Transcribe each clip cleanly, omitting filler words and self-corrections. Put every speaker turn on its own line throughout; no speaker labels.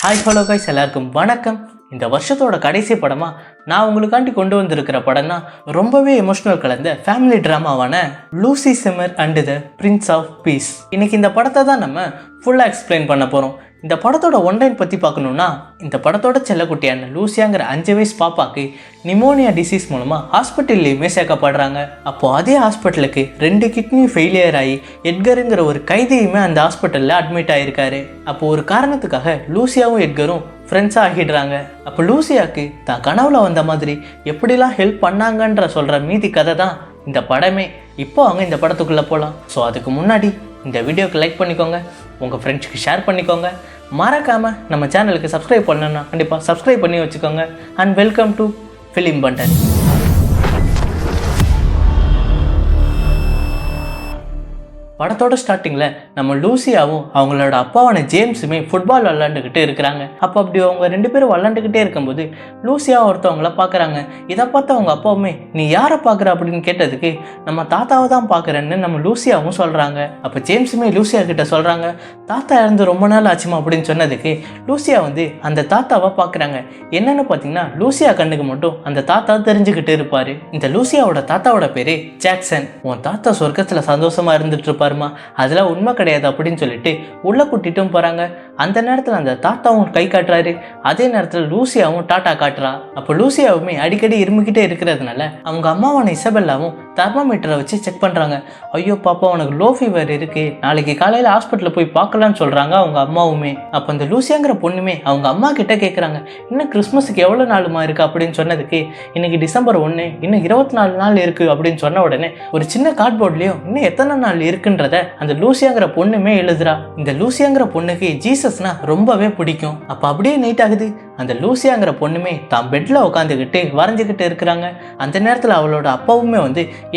Hi hello guys, எல்லாருக்கும் வணக்கம். இந்த வருஷத்தோட கடைசி படமாக நான் உங்களுக்காண்டி கொண்டு வந்திருக்கிற படம் தான் ரொம்பவே எமோஷனல் கலந்த ஃபேமிலி ட்ராமாவான Lucy Shimmer and the Prince of peace. இன்னைக்கு இந்த படத்தை தான் நம்ம ஃபுல்லாக எக்ஸ்பிளைன் பண்ண போகிறோம். இந்த படத்தோட ஒன்லைன் பற்றி பார்க்கணுன்னா, இந்த படத்தோட செல்லக்குட்டியான லூசியாங்கிற 5 வயசு பாப்பாக்கு நிமோனியா டிசீஸ் மூலமாக ஹாஸ்பிட்டல்லையுமே சேர்க்கப்படுறாங்க. அப்போது அதே ஹாஸ்பிட்டலுக்கு 2 கிட்னி ஃபெயிலியர் ஆகி எட்கருங்கிற ஒரு கைதியுமே அந்த ஹாஸ்பிட்டலில் அட்மிட் ஆகியிருக்காரு. அப்போது ஒரு காரணத்துக்காக லூசியாவும் எட்கரும் ஃப்ரெண்ட்ஸாக ஆகிடுறாங்க. அப்போ லூசியாவுக்கு தான் கனவுல வந்த மாதிரி எப்படிலாம் ஹெல்ப் பண்ணாங்கன்ற சொல்கிற மீதி கதை தான் இந்த படமே. இப்போ அவங்க இந்த படத்துக்குள்ளே போகலாம். ஸோ அதுக்கு முன்னாடி இந்த வீடியோக்கு லைக் பண்ணிக்கோங்க, உங்கள் ஃப்ரெண்ட்ஸுக்கு ஷேர் பண்ணிக்கோங்க, மறக்காமல் நம்ம சேனலுக்கு சப்ஸ்கிரைப் பண்ணணும்னா கண்டிப்பாக சப்ஸ்கிரைப் பண்ணி வச்சுக்கோங்க. And welcome to film button. படத்தோட ஸ்டார்டிங்கில் நம்ம லூசியாவும் அவங்களோட அப்பாவான ஜேம்ஸுமே ஃபுட்பால் விளாண்டுக்கிட்டு இருக்கிறாங்க. அப்போ அப்படி அவங்க 2 பேரும் விளாண்டுக்கிட்டே இருக்கும்போது லூசியா ஒருத்தவங்கள பார்க்குறாங்க. இதை பார்த்து அவங்க அப்பாவுமே நீ யாரை பார்க்குற அப்படின்னு கேட்டதுக்கு நம்ம தாத்தாவை தான் பார்க்குறேன்னு நம்ம லூசியாவும் சொல்கிறாங்க. அப்போ ஜேம்ஸுமே லூசியா கிட்ட சொல்கிறாங்க, தாத்தா இறந்து ரொம்ப நாள் ஆச்சுமா அப்படின்னு சொன்னதுக்கு லூசியா அந்த தாத்தாவை பார்க்குறாங்க. என்னென்னு பார்த்தீங்கன்னா லூசியா கண்ணுக்கு மட்டும் அந்த தாத்தா தெரிஞ்சுக்கிட்டு இருப்பார். இந்த லூசியாவோட தாத்தாவோட பேர் ஜாக்சன். உன் தாத்தா சொர்க்கத்தில் சந்தோஷமாக இருந்துட்டு இருப்பார், அதெல்லாம் உண்மை கிடையாது அப்படின்னு சொல்லிட்டு உள்ள கூட்டிட்டும் போறாங்க. அந்த நேரத்தில் அந்த தாத்தாவும் கை காட்டுறாரு, அதே நேரத்தில் லூசியாவும் டாட்டா காட்டுறா. அப்போ லூசியாவுமே அடிக்கடி இருமிக்கிட்டே இருக்கிறதுனால அவங்க அம்மாவான இசபெல்லாவும் தெர்மோமீட்டரை வச்சு செக் பண்றாங்க. ஐயோ பாப்பா, உனக்கு லோ ஃபீவர் இருக்கு, நாளைக்கு காலையில் ஹாஸ்பிட்டலில் போய் பார்க்கலான்னு சொல்றாங்க அவங்க அம்மாவுமே. அப்போ அந்த லூசியாங்கிற பொண்ணுமே அவங்க அம்மா கிட்ட கேட்குறாங்க, இன்னும் கிறிஸ்மஸுக்கு எவ்வளோ நாளுமா இருக்கு அப்படின்னு சொன்னதுக்கு இன்னைக்கு டிசம்பர் 1, இன்னும் 24 நாள் இருக்கு அப்படின்னு சொன்ன உடனே ஒரு சின்ன கார்ட்போர்ட்லயும் இன்னும் எத்தனை நாள் இருக்குன்றத அந்த லூசியாங்கிற பொண்ணுமே எழுதுறா. இந்த லூசியாங்கிற பொண்ணுக்கு ஜீசஸ்னா ரொம்பவே பிடிக்கும். அப்ப அப்படியே நைட் ஆகுது. அந்த லூசியாங்கிற பொண்ணுமே தான் பெட்ல உட்காந்துக்கிட்டு வரைஞ்சிக்கிட்டு இருக்கிறாங்க. அந்த நேரத்தில் அவளோட அப்பாவுமே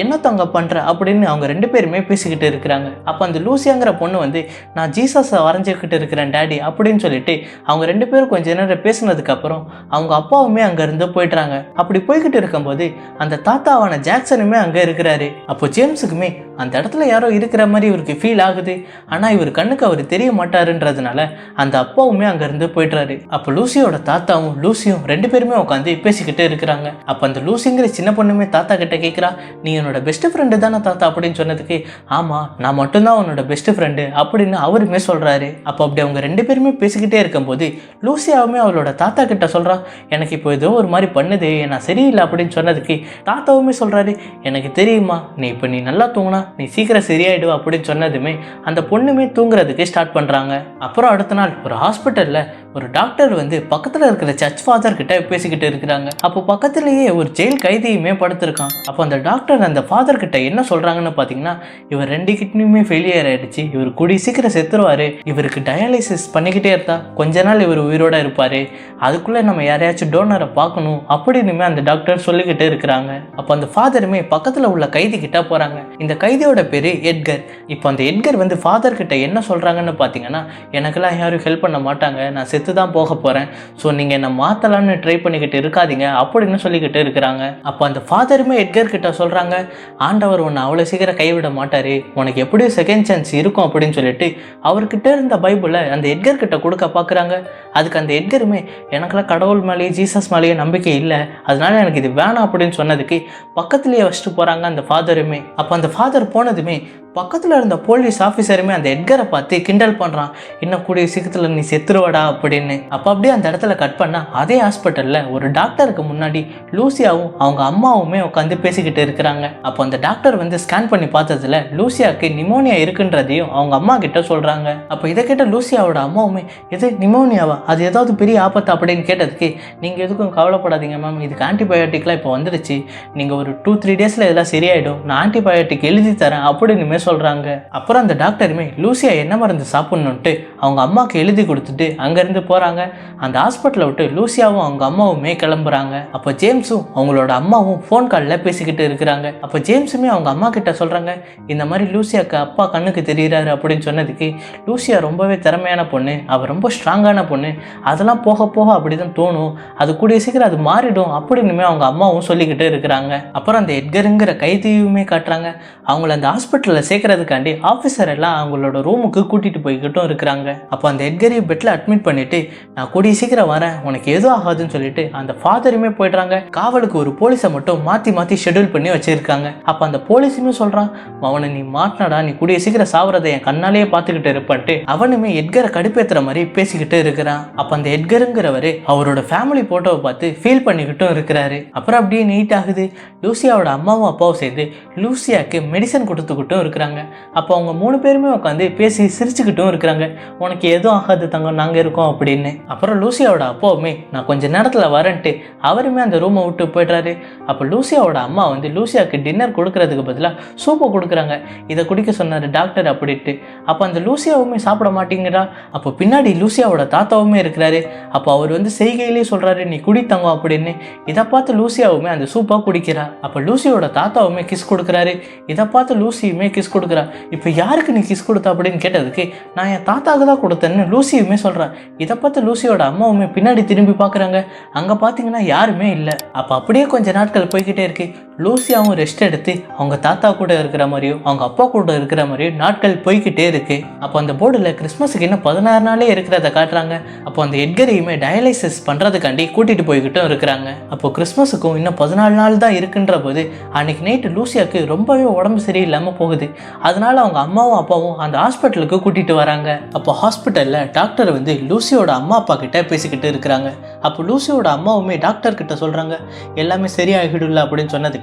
என்ன தங்க பண்ற அப்படின்னு அவங்க 2 பேருமே பேசிக்கிட்டு இருக்கிறாங்க. அப்போ அந்த லூசியாங்கிற பொண்ணு நான் ஜீசஸை வரைஞ்சிக்கிட்டு இருக்கிறேன் டாடி அப்படின்னு சொல்லிட்டு அவங்க 2 பேரும் கொஞ்ச நேரம் பேசினதுக்கு அப்புறம் அவங்க அப்பாவுமே அங்க இருந்து போயிடுறாங்க. அப்படி போய்கிட்டு இருக்கும்போது அந்த தாத்தாவான ஜாக்சனுமே அங்க இருக்கிறாரு. அப்போ ஜேம்ஸுக்குமே அந்த இடத்துல யாரோ இருக்கிற மாதிரி இவருக்கு ஃபீல் ஆகுது. ஆனா இவர் கண்ணுக்கு அவர் தெரிய மாட்டாருன்றதுனால அந்த அப்பாவுமே அங்க இருந்து போயிடுறாரு. அப்போ லூசியோட தாத்தாவும் லூசியும் 2 பேருமே உட்காந்து பேசிக்கிட்டே இருக்கிறாங்க. அப்ப அந்த லூசிங்கிற சின்ன பொண்ணுமே தாத்தா கிட்ட கேட்கிறா, நீ என்னோட பெஸ்ட் ஃப்ரெண்டு தானே தாத்தா அப்படின்னு சொன்னதுக்கு ஆமா, நான் மட்டும்தான் உன்னோட பெஸ்ட் ஃப்ரெண்டு அப்படின்னு அவருமே சொல்றாரு. அப்போ அப்படி அவங்க 2 பேருமே பேசிக்கிட்டே இருக்கும்போது லூசியாவுமே அவளோட தாத்தா கிட்ட சொல்றா, எனக்கு இப்போ ஏதோ ஒரு மாதிரி பண்ணுது, நான் சரியில்லை அப்படின்னு சொன்னதுக்கு தாத்தாவுமே சொல்றாரு, எனக்கு தெரியுமா, நீ நல்லா தூங்கினா நீ சீக்கிரம் சரியாயிடுவ அப்படின்னு சொன்னதுமே அந்த பொண்ணுமே தூங்குறதுக்கு ஸ்டார்ட் பண்றாங்க. அப்புறம் அடுத்த நாள் ஒரு ஹாஸ்பிட்டல்ல ஒரு டாக்டர் பக்கத்துல இருக்கிற சர்ச் ஃபாதர் கிட்ட பேசிக்கிட்டு இருக்கிறாங்க. அப்போ பக்கத்திலேயே ஒரு ஜெயில் கைதியுமே படுத்திருக்கான். அப்போ அந்த டாக்டர் அந்த ஃபாதர் கிட்ட என்ன சொல்றாங்கன்னு பாத்தீங்கன்னா, இவர் 2 கிட்னியுமே ஃபெயிலியர் ஆயிடுச்சு, இவர் கூடி சீக்கிரம் செத்துருவாரு, இவருக்கு டயாலிசிஸ் பண்ணிக்கிட்டே இருந்தா கொஞ்ச நாள் இவர் உயிரோட இருப்பாரு, அதுக்குள்ள நம்ம யாரையாச்சும் டோனரை பார்க்கணும் அப்படின்னு அந்த டாக்டர் சொல்லிக்கிட்டு இருக்கிறாங்க. அப்போ அந்த ஃபாதருமே பக்கத்துல உள்ள கைதி கிட்ட போறாங்க. இந்த கைதியோட பேரு எட்கர். இப்போ அந்த எட்கர் ஃபாதர் கிட்ட என்ன சொல்றாங்கன்னு பாத்தீங்கன்னா, எனக்கெல்லாம் யாரும் ஹெல்ப் பண்ண மாட்டாங்க, நான் செத்து தான் போக போறேன், ஸோ நீங்க என்ன மாத்தலான்னு ட்ரை பண்ணிக்கிட்டு இருக்காதீங்க அப்படின்னு சொல்லிக்கிட்டு இருக்கிறாங்க. அப்போ அந்த ஃபாதருமே எட்கர் கிட்ட சொல்றாங்க, ஆண்டவர் உன்னை அவ்வளோ சீக்கிரம் கைவிட மாட்டாரு, உனக்கு எப்படியும் செகண்ட் சான்ஸ் இருக்கும் அப்படின்னு சொல்லிட்டு அவர்கிட்ட இருந்த பைபிளை அந்த எட்கர் கிட்ட கொடுக்க பார்க்குறாங்க. அதுக்கு அந்த எட்கருமே எனக்கெல்லாம் கடவுள் மேலேயே ஜீசஸ் மேலேயே நம்பிக்கை இல்லை, அதனால எனக்கு இது வேணாம் அப்படின்னு சொன்னதுக்கு பக்கத்துலேயே வச்சுட்டு போறாங்க அந்த ஃபாதருமே. அப்போ அந்த ஃபாதர் போனதுமே பக்கத்தில் இருந்த போலீஸ் ஆஃபீஸருமே அந்த எட்கரை பார்த்து கிண்டல் பண்ணுறான், இன்னும் கூடிய சீக்கிரத்தில் நீ செத்துருவடா அப்படின்னு. அப்போ அப்படியே அந்த இடத்துல கட் பண்ணால் அதே ஹாஸ்பிட்டலில் ஒரு டாக்டருக்கு முன்னாடி லூசியாவும் அவங்க அம்மாவுமே உட்காந்து பேசிக்கிட்டு இருக்கிறாங்க. அப்போ அந்த டாக்டர் ஸ்கேன் பண்ணி பார்த்ததுல லூசியாவுக்கு நிமோனியா இருக்குன்றதையும் அவங்க அம்மா கிட்ட சொல்கிறாங்க. அப்போ இதை கேட்ட லூசியாவோட அம்மாவுமே, எது நிமோனியாவா, அது ஏதாவது பெரிய ஆபத்து அப்படின்னு கேட்டதுக்கு, நீங்கள் எதுக்கும் கவலைப்படாதீங்க மேம், இதுக்கு ஆன்டிபயோட்டிக்லாம் இப்போ வந்துடுச்சு, நீங்கள் ஒரு 2-3 டேஸில் இதெல்லாம் சரியாயிடும், நான் ஆன்டிபயோட்டிக் எழுதி தரேன் அப்படின்னு சொல்றாங்க. அப்புறம் அந்த டாக்டருமே லூசியா என்ன மருந்து சாப்பிடணும்ட்டு அவங்க அம்மாவுக்கு எழுதி கொடுத்துட்டு அங்கிருந்து போறாங்க. அந்த ஹாஸ்பிட்டலை விட்டு லூசியாவும் அவங்க அம்மாவுமே கிளம்புறாங்க. அப்போ ஜேம்ஸும் அவங்களோட அம்மாவும் ஃபோன் காலில் பேசிக்கிட்டு இருக்கிறாங்க. அப்போ ஜேம்ஸுமே அவங்க அம்மா கிட்ட சொல்றாங்க, இந்த மாதிரி லூசியாக்கு அப்பா கண்ணுக்கு தெரியுறாரு அப்படின்னு சொன்னதுக்கு, லூசியா ரொம்பவே திறமையான பொண்ணு, அவ ரொம்ப ஸ்ட்ராங்கான பொண்ணு, அதெல்லாம் போக போக அப்படிதான் தோணும், அது கூடிய சீக்கிரம் அது மாறிடும் அப்படின்னு அவங்க அம்மாவும் சொல்லிக்கிட்டு இருக்கிறாங்க. அப்புறம் அந்த எட்கருங்கிற கைதியுமே காட்டுறாங்க. அவங்கள அந்த ஹாஸ்பிட்டலில் சேர்க்கறதுக்காண்டி ஆஃபீஸர் எல்லாம் அவங்களோட ரூமுக்கு கூட்டிட்டு போய்கிட்டும் இருக்கிறாங்க. அப்போ அந்த எட்கரையும் பெட்ல அட்மிட் பண்ணிட்டு நான் கூடிய சீக்கிரம் வரேன், உனக்கு எதுவும் ஆகாதுன்னு சொல்லிட்டு அந்த ஃபாதருமே போயிடுறாங்க. காவலுக்கு ஒரு போலீஸை மட்டும் மாற்றி ஷெட்யூல் பண்ணி வச்சிருக்காங்க. அப்போ அந்த போலீஸுமே சொல்கிறான், அவனை நீ மாட்டினடா, நீ கூடிய சீக்கிரம் சாவறதை என் கண்ணாலேயே பார்த்துக்கிட்டு இருப்பான்ட்டு அவனுமே எட்கரை கடுப்பேற்றுற மாதிரி பேசிக்கிட்டு இருக்கிறான். அப்போ அந்த எட்கருங்கிறவரு அவரோட ஃபேமிலி போட்டோவை பார்த்து ஃபீல் பண்ணிக்கிட்டும் இருக்கிறாரு. அப்புறம் அப்படியே நீட் ஆகுது. லூசியாவோட அம்மாவும் அப்பாவும் சேர்ந்து லூசியாவுக்கு மெடிசன் கொடுத்துக்கிட்டும் இருக்கிறாங்க. அப்போ அவங்க 3 பேருமே உட்காந்து பேசி சிரிச்சுக்கிட்டும் இருக்கிறாங்க. உனக்கு எதுவும் ஆகாது தங்கம், நாங்கள் இருக்கோம் அப்படின்னு. அப்புறம் லூசியாவோட அப்பாவுமே நான் கொஞ்ச நேரத்தில் வரேன்ட்டு அவருமே அந்த ரூமை விட்டு போய்ட்றாரு. அப்போ லூசியாவோட அம்மா வந்து லூசியாவுக்கு டின்னர் கொடுக்கறதுக்கு பதிலாக சூப்பை கொடுக்குறாங்க. இதை குடிக்க சொன்னார் டாக்டர் அப்படின்ட்டு. அப்போ அந்த லூசியாவுமே சாப்பிட மாட்டேங்கிறா. அப்போ பின்னாடி லூசியாவோட தாத்தாவுமே இருக்கிறாரு. அப்போ அவர் வந்து செய்கையிலே சொல்கிறாரு, நீ குடி தங்கம் அப்படின்னு. இதை பார்த்து லூசியாவுமே அந்த சூப்பாக குடிக்கிறா. அப்போ லூசியோட தாத்தாவுமே கிஸ் கொடுக்குறாரு. இதை பார்த்து லூசியுமே கிஸ் கொடுக்குறா. இப்போ யாருக்கு நீ கிஸ் கொடுத்த அப்படின்னு கேட்டதுக்கு நான் என் தாத்தாவுக்கு தான் கொடுத்தேன்னு லூசியுமே சொல்கிறான். இதை பார்த்து லூசியோட அம்மாவுமே பின்னாடி திரும்பி பார்க்குறாங்க. அங்கே பார்த்தீங்கன்னா யாருமே இல்லை. அப்போ அப்படியே கொஞ்ச நாட்கள் போய்கிட்டே இருக்கு. லூசியாவும் ரெஸ்ட் எடுத்து அவங்க தாத்தா கூட இருக்கிற மாதிரியும் அவங்க அப்பா கூட இருக்கிற மாதிரியும் நாட்கள் போய்கிட்டே இருக்கு. அப்போ அந்த போர்டில் கிறிஸ்மஸுக்கு இன்னும் 16 நாளே இருக்கிறத காட்டுறாங்க. அப்போ அந்த எட்கரையுமே டயாலிசிஸ் பண்ணுறதுக்காண்டி கூட்டிகிட்டு போய்கிட்டும் இருக்கிறாங்க. அப்போ கிறிஸ்மஸுக்கும் இன்னும் 14 நாள் தான் இருக்குன்ற போது அன்னைக்கு நைட்டு லூசியாவுக்கு ரொம்பவே உடம்பு சரியில்லாமல் போகுது. அதனால அவங்க அம்மாவும் அப்பாவும் அந்த ஹாஸ்பிட்டலுக்கு கூட்டிகிட்டு வராங்க. அப்போ ஹாஸ்பிட்டலில் டாக்டர் வந்து லூசியோட அம்மா அப்பா கிட்ட பேசிக்கிட்டு இருக்கிறாங்க. அப்போ லூசியோட அம்மாவுமே டாக்டர் கிட்ட சொல்கிறாங்க, எல்லாமே சரியாகிடும்ல அப்படின்னு சொன்னதுக்கு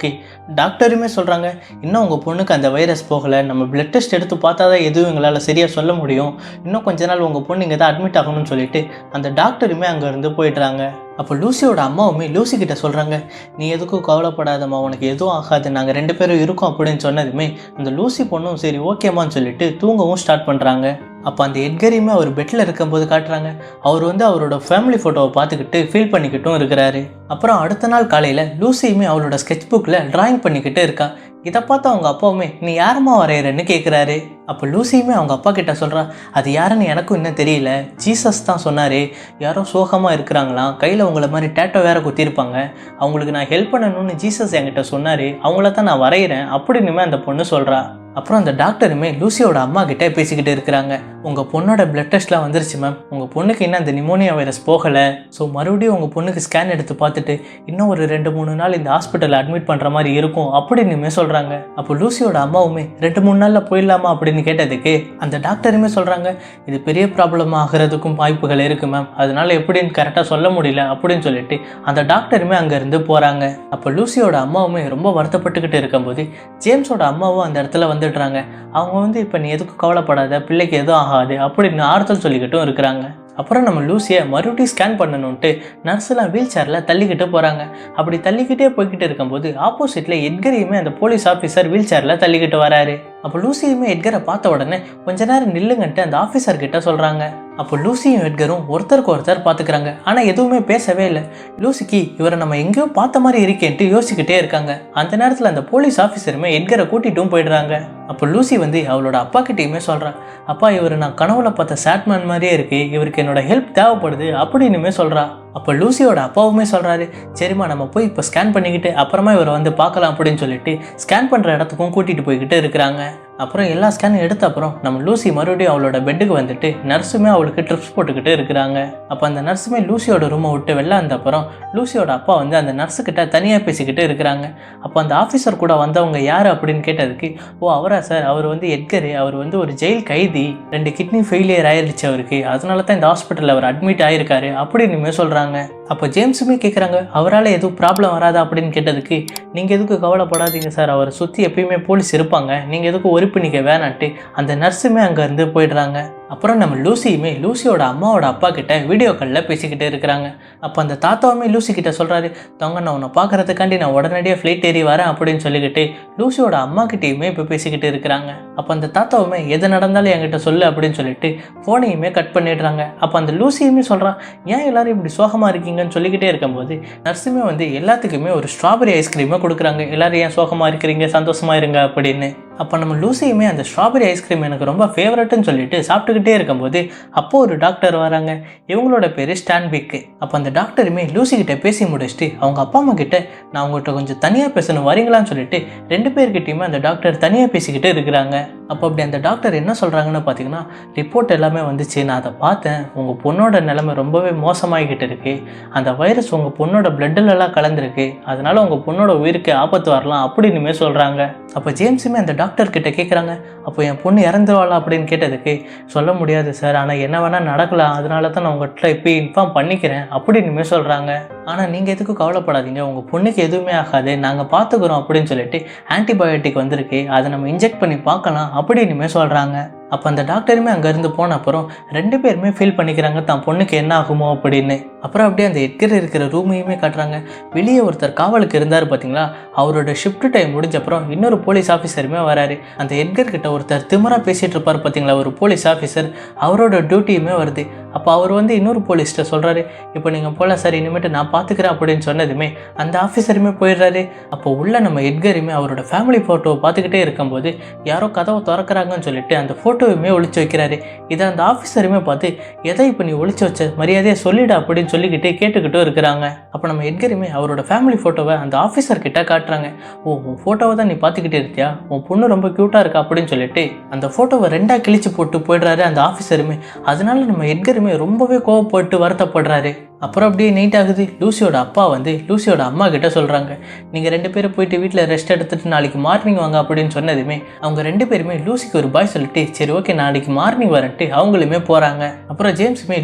டாக்டருமே சொல்கிறாங்க, இன்னும் உங்கள் பொண்ணுக்கு அந்த வைரஸ் போகலை, நம்ம பிளட் டெஸ்ட் எடுத்து பார்த்தா தான் எதுவும் எங்களால் சரியாக சொல்ல முடியும், இன்னும் கொஞ்ச நாள் உங்கள் பொண்ணு இங்கே தான் அட்மிட் ஆகணும்னு சொல்லிட்டு அந்த டாக்டருமே அங்கேருந்து போயிடுறாங்க. அப்போ லூசியோட அம்மாவுமே லூசி கிட்ட சொல்கிறாங்க, நீ எதுக்கும் கவலைப்படாதம்மா, உனக்கு எதுவும் ஆகாது, நாங்கள் 2 பேரும் இருக்கோம் அப்படின்னு சொன்னதுமே அந்த லூசி பொண்ணும் சரி ஓகேம்மான்னு சொல்லிட்டு தூங்கவும் ஸ்டார்ட் பண்ணுறாங்க. அப்போ அந்த எட்கரையுமே அவர் பெட்டில் இருக்கும்போது காட்டுறாங்க. அவர் வந்து அவரோட ஃபேமிலி ஃபோட்டோவை பார்த்துக்கிட்டு ஃபீல் பண்ணிக்கிட்டும் இருக்கிறாரு. அப்புறம் அடுத்த நாள் காலையில் லூசியுமே அவளோட ஸ்கெட்ச் புக்கில் ட்ராயிங் பண்ணிக்கிட்டு இருக்கா. இதை பார்த்து அவங்க அப்பாவுமே நீ யாரம்மா வரைகிறன்னு கேட்குறாரு. அப்போ லூசியுமே அவங்க அப்பா கிட்ட சொல்கிறா, அது யாருன்னு எனக்கும் இன்னும் தெரியல, ஜீசஸ் தான் சொன்னார், யாரோ சோகமாக இருக்கிறாங்களாம், கையில் உங்களை மாதிரி டேட்டோ வேறு குத்திருப்பாங்க, அவங்களுக்கு நான் ஹெல்ப் பண்ணணும்னு ஜீசஸ் என்கிட்ட சொன்னார், அவங்கள தான் நான் வரைகிறேன் அப்படின்னுமே அந்த பொண்ணு சொல்கிறா. அப்புறம் அந்த டாக்டருமே லூசியோட அம்மா கிட்டே பேசிக்கிட்டு இருக்கிறாங்க, உங்கள் பொண்ணோட பிளட் டெஸ்ட்லாம் வந்துருச்சு மேம், உங்கள் பொண்ணுக்கு இன்னும் அந்த நிமோனியா வைரஸ் போகலை, ஸோ மறுபடியும் உங்கள் பொண்ணுக்கு ஸ்கேன் எடுத்து பார்த்துட்டு இன்னும் ஒரு 2-3 நாள் இந்த ஹாஸ்பிட்டலில் அட்மிட் பண்ணுற மாதிரி இருக்கும் அப்படின்னுமே சொல்கிறாங்க. அப்போ லூசியோட அம்மாவுமே 2-3 நாளில் போயிடலாமா அப்படின்னு கேட்டதுக்கு அந்த டாக்டருமே சொல்கிறாங்க, இது பெரிய ப்ராப்ளம் ஆகிறதுக்கும் வாய்ப்புகள் இருக்குது மேம், அதனால எப்படின்னு கரெக்டாக சொல்ல முடியல அப்படின்னு சொல்லிட்டு அந்த டாக்டருமே அங்கேருந்து போகிறாங்க. அப்போ லூசியோட அம்மாவுமே ரொம்ப வருத்தப்பட்டுக்கிட்டு இருக்கும்போது ஜேம்ஸோட அம்மாவும் அந்த இடத்துல வந்துடுறாங்க. அவங்க வந்து இப்போ நீ எதுக்கும் கவலைப்படாத, பிள்ளைக்கு எதுவும் ஆகாது அப்படின்னு ஆறுதல் சொல்லிக்கிட்டும் இருக்கிறாங்க. அப்புறம் நம்ம லூசியை மறுபடியும் ஸ்கேன் பண்ணணுன்ட்டு நர்ஸ்லாம் வீல் சேரில் தள்ளிக்கிட்டு போகிறாங்க. அப்படி தள்ளிக்கிட்டே போய்கிட்டு இருக்கும்போது ஆப்போசிட்டில் எட்கரையுமே அந்த போலீஸ் ஆஃபீஸர் வீல் சேரில் தள்ளிக்கிட்டு வராரு. அப்போ லூசியுமே எட்கரை பார்த்த உடனே கொஞ்ச நேரம் நில்லுங்கன்ட்டு அந்த ஆஃபீஸர் கிட்ட சொல்கிறாங்க. அப்போ லூசியும் எட்கரும் ஒருத்தருக்கு ஒருத்தர் பார்த்துக்கிறாங்க. ஆனால் எதுவுமே பேசவே இல்லை. லூசிக்கு இவரை நம்ம எங்கேயோ பார்த்த மாதிரி இருக்கேன்ட்டு யோசிச்சுக்கிட்டே இருக்காங்க. அந்த நேரத்தில் அந்த போலீஸ் ஆஃபீஸருமே எட்கரை கூட்டிட்டும் போயிடுறாங்க. அப்போ லூசி வந்து அவளோட அப்பா கிட்டேயுமே சொல்கிறான், அப்பா இவர் நான் கனவுல பார்த்த சேட்மேன் மாதிரியே இருக்குது, இவருக்கு என்னோட ஹெல்ப் தேவைப்படுது அப்படின்னுமே சொல்கிறா. அப்போ லூசியோட அப்பாவுமே சொல்கிறாரு, சரிம்மா நம்ம போய் இப்போ ஸ்கேன் பண்ணிக்கிட்டு அப்புறமா இவரை வந்து பார்க்கலாம் அப்படின்னு சொல்லிட்டு ஸ்கேன் பண்ணுற இடத்துக்கும் கூட்டிகிட்டு போய்கிட்டு இருக்கிறாங்க. அப்புறம் எல்லா ஸ்கேனும் எடுத்த அப்புறம் நம்ம லூசி மறுபடியும் அவளோட பெட்டுக்கு வந்துட்டு நர்ஸுமே அவளுக்கு ட்ரிப்ஸ் போட்டுக்கிட்டு இருக்கிறாங்க. அப்போ அந்த நர்ஸுமே லூசியோட ரூமை விட்டு வெளில வந்த அப்புறம் லூசியோட அப்பா வந்து அந்த நர்ஸுக்கிட்ட தனியாக பேசிக்கிட்டு இருக்கிறாங்க. அப்போ அந்த ஆஃபீஸர் கூட வந்தவங்க யார் அப்படின்னு கேட்டதுக்கு, ஓ அவரா சார், அவர் வந்து எட்கரு, அவர் வந்து ஒரு ஜெயில் கைதி, 2 கிட்னி ஃபெயிலியர் ஆயிடுச்சு அவருக்கு, அதனால தான் இந்த ஹாஸ்பிட்டலில் அவர் அட்மிட் ஆகிருக்காரு அப்படின்னுமே சொல்கிறாங்க. அப்போ ஜேம்ஸுமே கேட்குறாங்க, அவரால் எதுவும் ப்ராப்ளம் வராதா அப்படின்னு கேட்டதுக்கு, நீங்கள் எதுக்கு கவலைப்படாதீங்க சார், அவரை சுற்றி எப்பயுமே போலீஸ் இருப்பாங்க, நீங்கள் எதுக்கும் ஒரிப்பு நீங்கள் வேணான்ட்டு அந்த நர்ஸுமே அங்கேருந்து போயிடுறாங்க. அப்புறம் நம்ம லூசியுமே லூசியோட அம்மாவோட அப்பா கிட்ட வீடியோ காலில் பேசிக்கிட்டே இருக்கிறாங்க. அப்போ அந்த தாத்தாவுமே லூசி கிட்ட சொல்கிறாரு, தவங்க நான் உன்னை பார்க்குறதுக்காண்டி நான் உடனடியாக ஃப்ளைட் ஏறி வரேன் அப்படின்னு சொல்லிக்கிட்டு லூசியோட அம்மா கிட்டேயுமே இப்போ பேசிக்கிட்டு இருக்கிறாங்க. அப்போ அந்த தாத்தாவுமே எது நடந்தாலும் என்கிட்ட சொல்லு அப்படின்னு சொல்லிட்டு ஃபோனையுமே கட் பண்ணிடுறாங்க. அப்போ அந்த லூசியுமே சொல்கிறான், ஏன் எல்லாரும் இப்படி சோகமாக இருக்கீங்கன்னு சொல்லிக்கிட்டே இருக்கும்போது நர்ஸுமே வந்து எல்லாத்துக்குமே ஒரு ஸ்ட்ராபெரி ஐஸ்கிரீமை கொடுக்குறாங்க, எல்லாரும் ஏன் சோகமாக இருக்கிறீங்க, சந்தோஷமாக இருங்க அப்படின்னு. அப்போ நம்ம லூசியுமே அந்த ஸ்ட்ராபெரி ஐஸ்கிரீம் எனக்கு ரொம்ப ஃபேவரட்னு சொல்லிட்டு சாப்பிட்டுக்கிட்டே இருக்கும்போது அப்போது ஒரு டாக்டர் வராங்க. இவங்களோட பேர் ஸ்டான்விக். அப்போ அந்த டாக்டருமே லூசி கிட்ட பேசி முடிச்சுட்டு அவங்க அப்பா அம்மா கிட்ட நான் உங்கள்கிட்ட கொஞ்சம் தனியாக பேசணும் வரீங்களான்னு சொல்லிட்டு 2 பேர்கிட்டையுமே அந்த டாக்டர் தனியாக பேசிக்கிட்டு இருக்கிறாங்க. அப்போ அப்படி அந்த டாக்டர் என்ன சொல்கிறாங்கன்னு பார்த்தீங்கன்னா, ரிப்போர்ட் எல்லாமே வந்துச்சு, நான் அதை பார்த்தேன், உங்கள் பொண்ணோட நிலைமை ரொம்பவே மோசமாகிக்கிட்டு இருக்கு, அந்த வைரஸ் உங்கள் பொண்ணோட பிளட்டிலலாம் கலந்துருக்கு, அதனால உங்கள் பொண்ணோட உயிருக்கு ஆபத்து வரலாம் அப்படின்னுமே சொல்கிறாங்க. அப்போ ஜேம்ஸுமே அந்த டாக்டர்கிட்ட கேட்குறாங்க, அப்போ என் பொண்ணு இறந்துருவாளா அப்படின்னு கேட்டதுக்கு, சொல்ல முடியாது சார், ஆனால் என்ன வேணால் நடக்கலாம், அதனால தான் நான் உங்கள்கிட்ட இப்போ இன்ஃபார்ம் பண்ணிக்கிறேன் அப்படின்னுமே சொல்கிறாங்க. ஆனால் நீங்கள் எதுக்கும் கவலைப்படாதீங்க, உங்கள் பொண்ணுக்கு எதுவுமே ஆகாது, நாங்கள் பார்த்துக்குறோம் அப்படின்னு சொல்லிட்டு ஆன்டிபயோட்டிக் வந்திருக்கு, அதை நம்ம இன்ஜெக்ட் பண்ணி பார்க்கலாம் அப்படின்னுமே சொல்கிறாங்க. அப்போ அந்த டாக்டருமே அங்கேருந்து போன அப்புறம் 2 பேருமே ஃபீல் பண்ணிக்கிறாங்க தான் பொண்ணுக்கு என்ன ஆகுமோ அப்படின்னு. அப்புறம் அப்படியே அந்த எட்கர் இருக்கிற ரூமையுமே காட்டுறாங்க. வெளியே ஒருத்தர் காவலுக்கு இருந்தார் பார்த்தீங்களா, அவரோட ஷிஃப்ட் டைம் முடிஞ்ச அப்புறம் இன்னொரு போலீஸ் ஆஃபீஸருமே வராரு. அந்த எட்கர் கிட்ட ஒருத்தர் திமிராக பேசிகிட்டு இருப்பார் பார்த்தீங்களா, ஒரு போலீஸ் ஆஃபீஸர், அவரோட டியூட்டியுமே வருது. அப்போ அவர் வந்து இன்னொரு போலீஸ்கிட்ட சொல்கிறாரு, இப்போ நீங்கள் போல சார், இனிமேட்டு நான் பார்த்துக்கிறேன் அப்படின்னு சொன்னதுமே அந்த ஆஃபீஸருமே போயிடுறாரு. அப்போ உள்ள நம்ம எட்கருமே அவரோட ஃபேமிலி ஃபோட்டோவை பார்த்துக்கிட்டே இருக்கும்போது யாரோ கதவை திறக்கிறாங்கன்னு சொல்லிட்டு அந்த ஃபோட்டோவுமே ஒழிச்சு வைக்கிறாரு. இதை அந்த ஆஃபீஸருமே பார்த்து, எதை இப்போ நீ ஒழிச்சு வச்ச, மரியாதையை சொல்லிடு அப்படின்னு சொல்லிக்கிட்டு கேட்டுக்கிட்டும் இருக்கிறாங்க. அப்போ நம்ம எட்கருமே அவரோட ஃபேமிலி ஃபோட்டோவை அந்த ஆஃபீஸர் கிட்ட காட்டுறாங்க. ஓ, உன் ஃபோட்டோவை தான் நீ பார்த்துக்கிட்டே இருக்கியா, உன் பொண்ணு ரொம்ப க்யூட்டாக இருக்கா அப்படின்னு சொல்லிட்டு அந்த ஃபோட்டோவை 2ஆக கிழிச்சு போட்டு போயிடுறாரு அந்த ஆஃபீஸருமே. அதனால நம்ம எட்கருமே ரொம்பவே கோவப்பட்டு வருத்தப்படுறாரு. அப்புறம் அப்படியே நைட் ஆகுது. லூசியோட அப்பா வந்து லூசியோட அம்மா கிட்ட சொல்கிறாங்க, நீங்கள் 2 பேரும் போயிட்டு வீட்டில் ரெஸ்ட் எடுத்துகிட்டு நாளைக்கு மார்னிங் வாங்க அப்படின்னு சொன்னதுமே அவங்க 2 பேருமே லூசிக்கு ஒரு பாய் சொல்லிட்டு, சரி ஓகே நாளைக்கு மார்னிங் வரன்ட்டு அவங்களுமே போகிறாங்க. அப்புறம் ஜேம்ஸுமே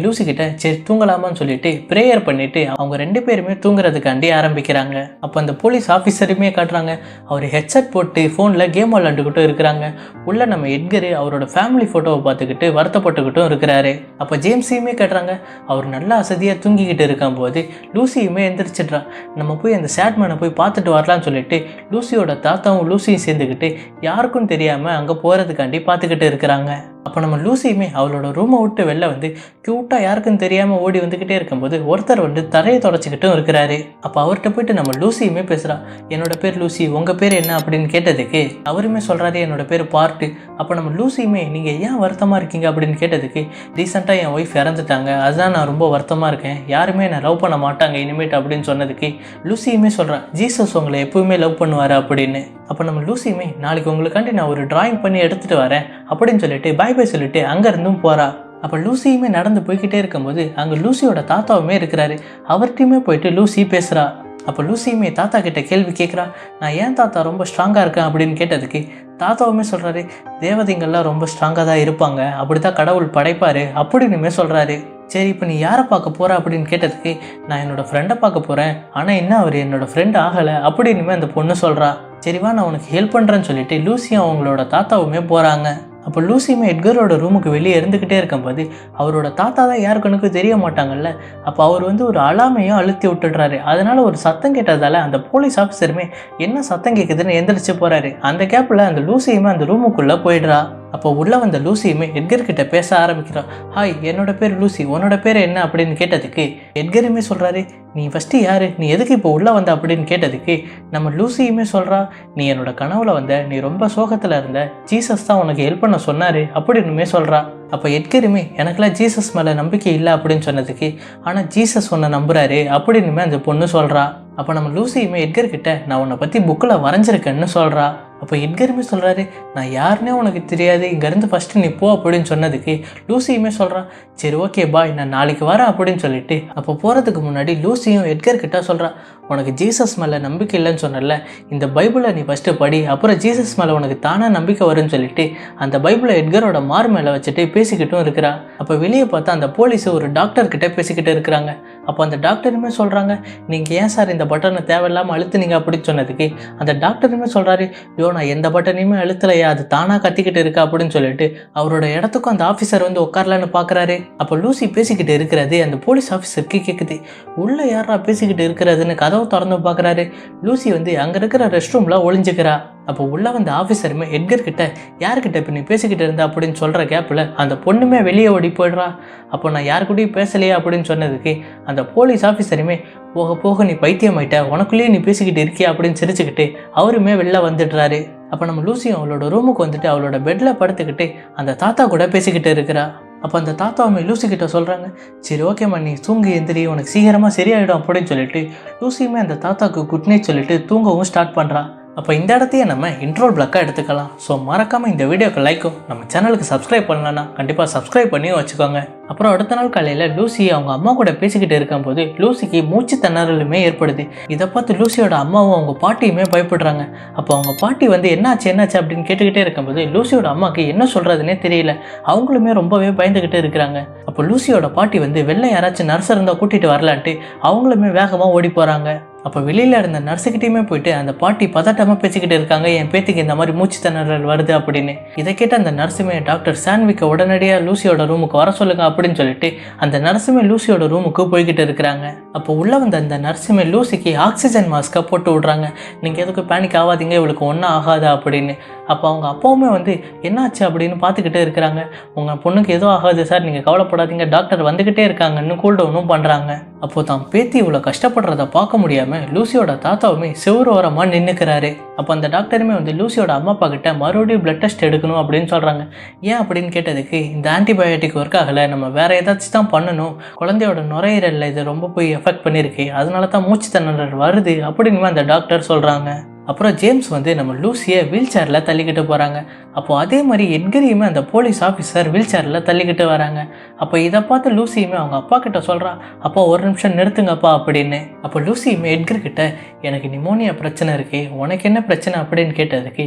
லூசி கிட்ட சரி தூங்கலாமான்னு சொல்லிட்டு ப்ரேயர் பண்ணிவிட்டு அவங்க 2 பேருமே தூங்குறதுக்காண்டி ஆரம்பிக்கிறாங்க. அப்போ அந்த போலீஸ் ஆஃபீஸருமே காட்டுறாங்க, அவர் ஹெட்செட் போட்டு ஃபோனில் கேம் விளாண்டுக்கிட்டும் இருக்கிறாங்க. உள்ள நம்ம எட்கரு அவரோட ஃபேமிலி ஃபோட்டோவை பார்த்துக்கிட்டு வருத்தப்பட்டுக்கிட்டும் இருக்கிறாரு. அப்போ ஜேம்ஸையுமே காட்டுறாங்க, அவர் நல்லா அசதியாக தூங்கி இருக்கும் போது லூசியுமே எந்திரிச்சிட்றா. நம்ம போய் அந்த சேட்மேனை போய் பார்த்துட்டு வரலான்னு சொல்லிட்டு லூசியோட தாத்தாவும் லூசியும் சேர்ந்துக்கிட்டு யாருக்கும் தெரியாம அங்க போறதுக்காண்டி பார்த்துக்கிட்டு இருக்கிறாங்க. அப்போ நம்ம லூசியுமே அவளோட ரூமை விட்டு வெளில வந்து க்யூட்டாக யாருக்கும் தெரியாமல் ஓடி வந்துக்கிட்டே இருக்கும்போது ஒருத்தர் வந்து தரையை தொடச்சிக்கிட்டும் இருக்கிறாரு. அப்போ அவர்கிட்ட போயிட்டு நம்ம லூசியுமே பேசுகிறா, என்னோட பேர் லூசி, உங்கள் பேர் என்ன அப்படின்னு கேட்டதுக்கு அவருமே சொல்கிறாரு, என்னோட பேர் பார்ட்டு. அப்போ நம்ம லூசியுமே நீங்கள் ஏன் வருத்தமாக இருக்கீங்க அப்படின்னு கேட்டதுக்கு, ரீசெண்டாக என் ஒய்ஃப் இறந்துட்டாங்க, அதுதான் நான் ரொம்ப வருத்தமாக இருக்கேன், யாருமே என்னை லவ் பண்ண மாட்டாங்க இனிமேட் அப்படின்னு சொன்னதுக்கு லூசியுமே சொல்கிறான், ஜீசஸ் உங்களை எப்பவுமே லவ் பண்ணுவார் அப்படின்னு. அப்போ நம்ம லூசியுமே நாளைக்கு உங்களுக்காண்டி நான் ஒரு டிராயிங் பண்ணி எடுத்துகிட்டு வரேன் அப்படின்னு சொல்லிட்டு பை பை சொல்லிட்டு அங்கேருந்தும் போகிறா. அப்போ லூசியுமே நடந்து போய்கிட்டே இருக்கும்போது அங்கே லூசியோட தாத்தாவுமே இருக்கிறாரு. அவர்கிட்டையுமே போயிட்டு லூசி பேசுகிறா. அப்போ லூசியுமே தாத்தா கிட்ட கேள்வி கேட்குறா, நான் ஏன் தாத்தா ரொம்ப ஸ்ட்ராங்காக இருக்கேன் அப்படின்னு கேட்டதுக்கு தாத்தாவுமே சொல்கிறாரு, தேவதைங்கள்லாம் ரொம்ப ஸ்ட்ராங்காக தான் இருப்பாங்க, அப்படி தான் கடவுள் படைப்பார் அப்படின்னுமே சொல்கிறாரு. சரி இப்போ நீ யாரை பார்க்க போகிற அப்படின்னு கேட்டதுக்கு, நான் என்னோடய ஃப்ரெண்டை பார்க்க போகிறேன், ஆனால் இன்னும் அவர் என்னோடய ஃப்ரெண்ட் ஆகலை அப்படின்னுமே அந்த பொண்ணு சொல்கிறா. சரிவா நான் உனக்கு ஹெல்ப் பண்ணுறேன்னு சொல்லிட்டு லூசியும் அவங்களோட தாத்தாவுமே போகிறாங்க. அப்போ லூசியுமே எட்கரோட ரூமுக்கு வெளியே இருந்துக்கிட்டே இருக்கும்போது அவரோட தாத்தா தான் யாருக்குனுக்கு தெரிய மாட்டாங்கல்ல. அப்போ அவர் வந்து ஒரு அலாமையும் அழுத்தி விட்டுடுறாரு. அதனால ஒரு சத்தம் கேட்டதால அந்த போலீஸ் ஆஃபீஸருமே என்ன சத்தம் கேட்குதுன்னு எந்திரிச்சு போகிறாரு. அந்த கேப்பில் அந்த லூசியுமே அந்த ரூமுக்குள்ளே போயிடுறா. அப்போ உள்ளே வந்த லூசியுமே எட்கர்கிட்ட பேச ஆரம்பிக்கிறா. ஹாய், என்னோட பேர் லூசி, உன்னோட பேர் என்ன அப்படின்னு கேட்டதுக்கு எட்கருமே சொல்கிறாரு, நீ ஃபஸ்ட்டு யார், நீ எதுக்கு இப்போ உள்ளே வந்த அப்படின்னு கேட்டதுக்கு நம்ம லூசியுமே சொல்கிறா, நீ என்னோட கனவுல வந்த, நீ ரொம்ப சோகத்தில் இருந்த, ஜீசஸ் தான் உனக்கு ஹெல்ப் பண்ண சொன்னார் அப்படின்னுமே சொல்கிறா. அப்போ எட்கருமே எனக்குலாம் ஜீசஸ் மேலே நம்பிக்கை இல்லை அப்படின்னு சொன்னதுக்கு, ஆனால் ஜீசஸ் உன்னை நம்புகிறாரு அப்படின்னுமே அந்த பொண்ணு சொல்கிறா. அப்போ நம்ம லூசியுமே எட்கர்கிட்ட நான் உன்னை பற்றி புக்கில் வரைஞ்சிருக்கேன்னு சொல்கிறா. அப்போ எட்கருமே சொல்கிறாரு, நான் யாருன்னே உனக்கு தெரியாது, இங்கேருந்து ஃபஸ்ட்டு நீ போ அப்படின்னு சொன்னதுக்கு லூசியுமே சொல்கிறான், சரி ஓகே பாய், நான் நாளைக்கு வரேன் அப்படின்னு சொல்லிட்டு அப்போ போகிறதுக்கு முன்னாடி லூசியும் எட்கர்கிட்ட சொல்கிறான், உனக்கு ஜீசஸ் மேலே நம்பிக்கை இல்லைன்னு சொன்னல, இந்த பைபிளை நீ ஃபஸ்ட்டு படி, அப்புறம் ஜீசஸ் மேலே உனக்கு தானாக நம்பிக்கை வரும்னு சொல்லிட்டு அந்த பைபிளை எட்கரோட மார் மேலே வச்சுட்டு பேசிக்கிட்டும் இருக்கிறா. அப்போ வெளியே பார்த்தா அந்த போலீஸு ஒரு டாக்டர்கிட்ட பேசிக்கிட்டு இருக்கிறாங்க. அப்போ அந்த டாக்டருமே சொல்கிறாங்க, நீங்கள் ஏன் சார் இந்த பட்டனை தேவையில்லாமல் அழுத்துனீங்க அப்படின்னு சொன்னதுக்கு அந்த டாக்டருமே சொல்கிறாரு, நான் எந்த பட்டனையுமே அழுத்தலையா, அது தானாக கத்திக்கிட்டு இருக்கா அப்படின்னு சொல்லிட்டு அவரோட இடத்துக்கும் அந்த ஆஃபீஸர் வந்து உட்காரலான்னு பார்க்குறாரு. அப்போ லூசி பேசிக்கிட்டு இருக்கிறது அந்த போலீஸ் ஆஃபீஸருக்கு கேட்குது. உள்ளே யாரா பேசிக்கிட்டு இருக்கிறதுன்னு கதவை திறந்து பார்க்குறாரு. லூசி வந்து அங்கே இருக்கிற ரெஸ்ட் ரூமில் ஒளிஞ்சுக்கிறா. அப்போ உள்ளே வந்த ஆஃபீஸருமே எட்கர்கிட்ட யார்கிட்ட இப்போ நீ பேசிக்கிட்டு இருந்த அப்படின்னு சொல்கிற கேப்பில் அந்த பொண்ணுமே வெளியே ஓடி போயிடுறா. அப்போ நான் யாருக்கூடயும் பேசலையே அப்படின்னு சொன்னதுக்கு அந்த போலீஸ் ஆஃபீஸருமே போக போக நீ பைத்தியமாயிட்ட, உனக்குள்ளேயே நீ பேசிக்கிட்டு இருக்கியா அப்படின்னு சிரிச்சுக்கிட்டு அவருமே வெளில வந்துடுறாரு. அப்போ நம்ம லூசியும் அவளோட ரூமுக்கு வந்துட்டு அவளோட பெட்டில் படுத்துக்கிட்டு அந்த தாத்தா கூட பேசிக்கிட்டு இருக்கிறா. அப்போ அந்த தாத்தாவுமே லூசிக்கிட்ட சொல்கிறாங்க, சரி ஓகேம்மா நீ தூங்கி எந்திரி, உனக்கு சீக்கிரமாக சரியாயிடும் அப்படின்னு சொல்லிட்டு லூசியுமே அந்த தாத்தாவுக்கு குட் நைட் சொல்லிட்டு தூங்கவும் ஸ்டார்ட் பண்ணுறா. அப்போ இந்த இடத்தையே நம்ம இன்ட்ரோல் பிளாக்காக எடுத்துக்கலாம். ஸோ மறக்காமல் இந்த வீடியோக்கு லைக்கும் நம்ம சேனலுக்கு சப்ஸ்கிரைப் பண்ணலன்னா கண்டிப்பாக சப்ஸ்கிரைப் பண்ணியும் வச்சுக்கோங்க. அப்புறம் அடுத்த நாள் காலையில் லூசி அவங்க அம்மா கூட பேசிக்கிட்டு இருக்கும்போது லூசிக்கு மூச்சு திணறலுமே ஏற்படுது. இதை பார்த்து லூசியோட அம்மாவும் அவங்க பாட்டியுமே பயப்படுறாங்க. அப்போ அவங்க பாட்டி என்னாச்சு அப்படின்னு கேட்டுக்கிட்டே இருக்கும்போது லூசியோட அம்மாவுக்கு என்ன சொல்கிறதுனே தெரியல. அவங்களுமே ரொம்பவே பயந்துக்கிட்டு இருக்கிறாங்க. அப்போ லூசியோட பாட்டி வெளில யாராச்சும் நர்ஸ் இருந்தால் கூட்டிகிட்டு வரலான்ட்டு அவங்களுமே வேகமாக ஓடி போகிறாங்க. அப்போ வெளியில் இருந்த நர்ஸுக்கிட்டையுமே போயிட்டு அந்த பாட்டி பதட்டமாக பேசிக்கிட்டு இருக்காங்க, என் பேத்திக்கு இந்த மாதிரி மூச்சு திணறல் வருது அப்படின்னு. இதை கேட்ட அந்த நர்ஸுமே டாக்டர் சான்விக்கை உடனடியாக லூசியோட ரூமுக்கு வர சொல்லுங்க அப்படின்னு சொல்லிட்டு அந்த நர்ஸுமே லூசியோட ரூமுக்கு போய்கிட்டு இருக்கிறாங்க. அப்போ உள்ளே வந்த அந்த நர்ஸுமே லூசிக்கு ஆக்சிஜன் மாஸ்க்கை போட்டு விட்றாங்க. நீங்கள் எதுக்கும் பேனிக் ஆகாதீங்க, இவளுக்கு ஒன்றும் ஆகாதா அப்படின்னு. அப்போ அவங்க அப்பாவுமே என்னாச்சு அப்படின்னு பார்த்துக்கிட்டே இருக்கிறாங்க. உங்கள் பொண்ணுக்கு எதுவும் ஆகாது சார், நீங்கள் கவலைப்படாதீங்க, டாக்டர் வந்துக்கிட்டே இருக்காங்கன்னு கூல் டவுனும் பண்ணுறாங்க. அப்போ தான் பேத்தி இவ்வளோ கஷ்டப்படுறத பார்க்க முடியாமல் லூசியோட தாத்தாவுமே செவ்வறு ஓரமாக நின்றுக்கிறாரு. அப்போ அந்த டாக்டருமே லூசியோட அம்மா அப்பா கிட்ட மறுபடியும் பிளட் டெஸ்ட் எடுக்கணும் அப்படின்னு சொல்கிறாங்க. ஏன் அப்படின்னு கேட்டதுக்கு இந்த ஆன்டிபயோட்டிக் ஒர்க் ஆகலை, நம்ம வேறு ஏதாச்சும் தான் பண்ணணும், குழந்தையோட நுரையீரலில் இது ரொம்ப போய் எஃபெக்ட் பண்ணியிருக்கு, அதனால தான் மூச்சு திணறல் வருது அப்படின்னு அந்த டாக்டர் சொல்கிறாங்க. அப்புறம் ஜேம்ஸ் நம்ம லூசியை வீல் சேரில் தள்ளிக்கிட்டு போகிறாங்க. அப்போது அதே மாதிரி எட்கரையுமே அந்த போலீஸ் ஆஃபீஸர் வீல் சேரில் தள்ளிக்கிட்டு வராங்க. அப்போ இதை பார்த்து லூசியுமே அவங்க அப்பா கிட்ட சொல்கிறா, அப்பா ஒரு நிமிஷம் நிறுத்துங்கப்பா அப்படின்னு. அப்போ லூசியுமே எட்கர்கிட்ட எனக்கு நிமோனியா பிரச்சனை இருக்கு, உனக்கு என்ன பிரச்சனை அப்படின்னு கேட்டதுக்கு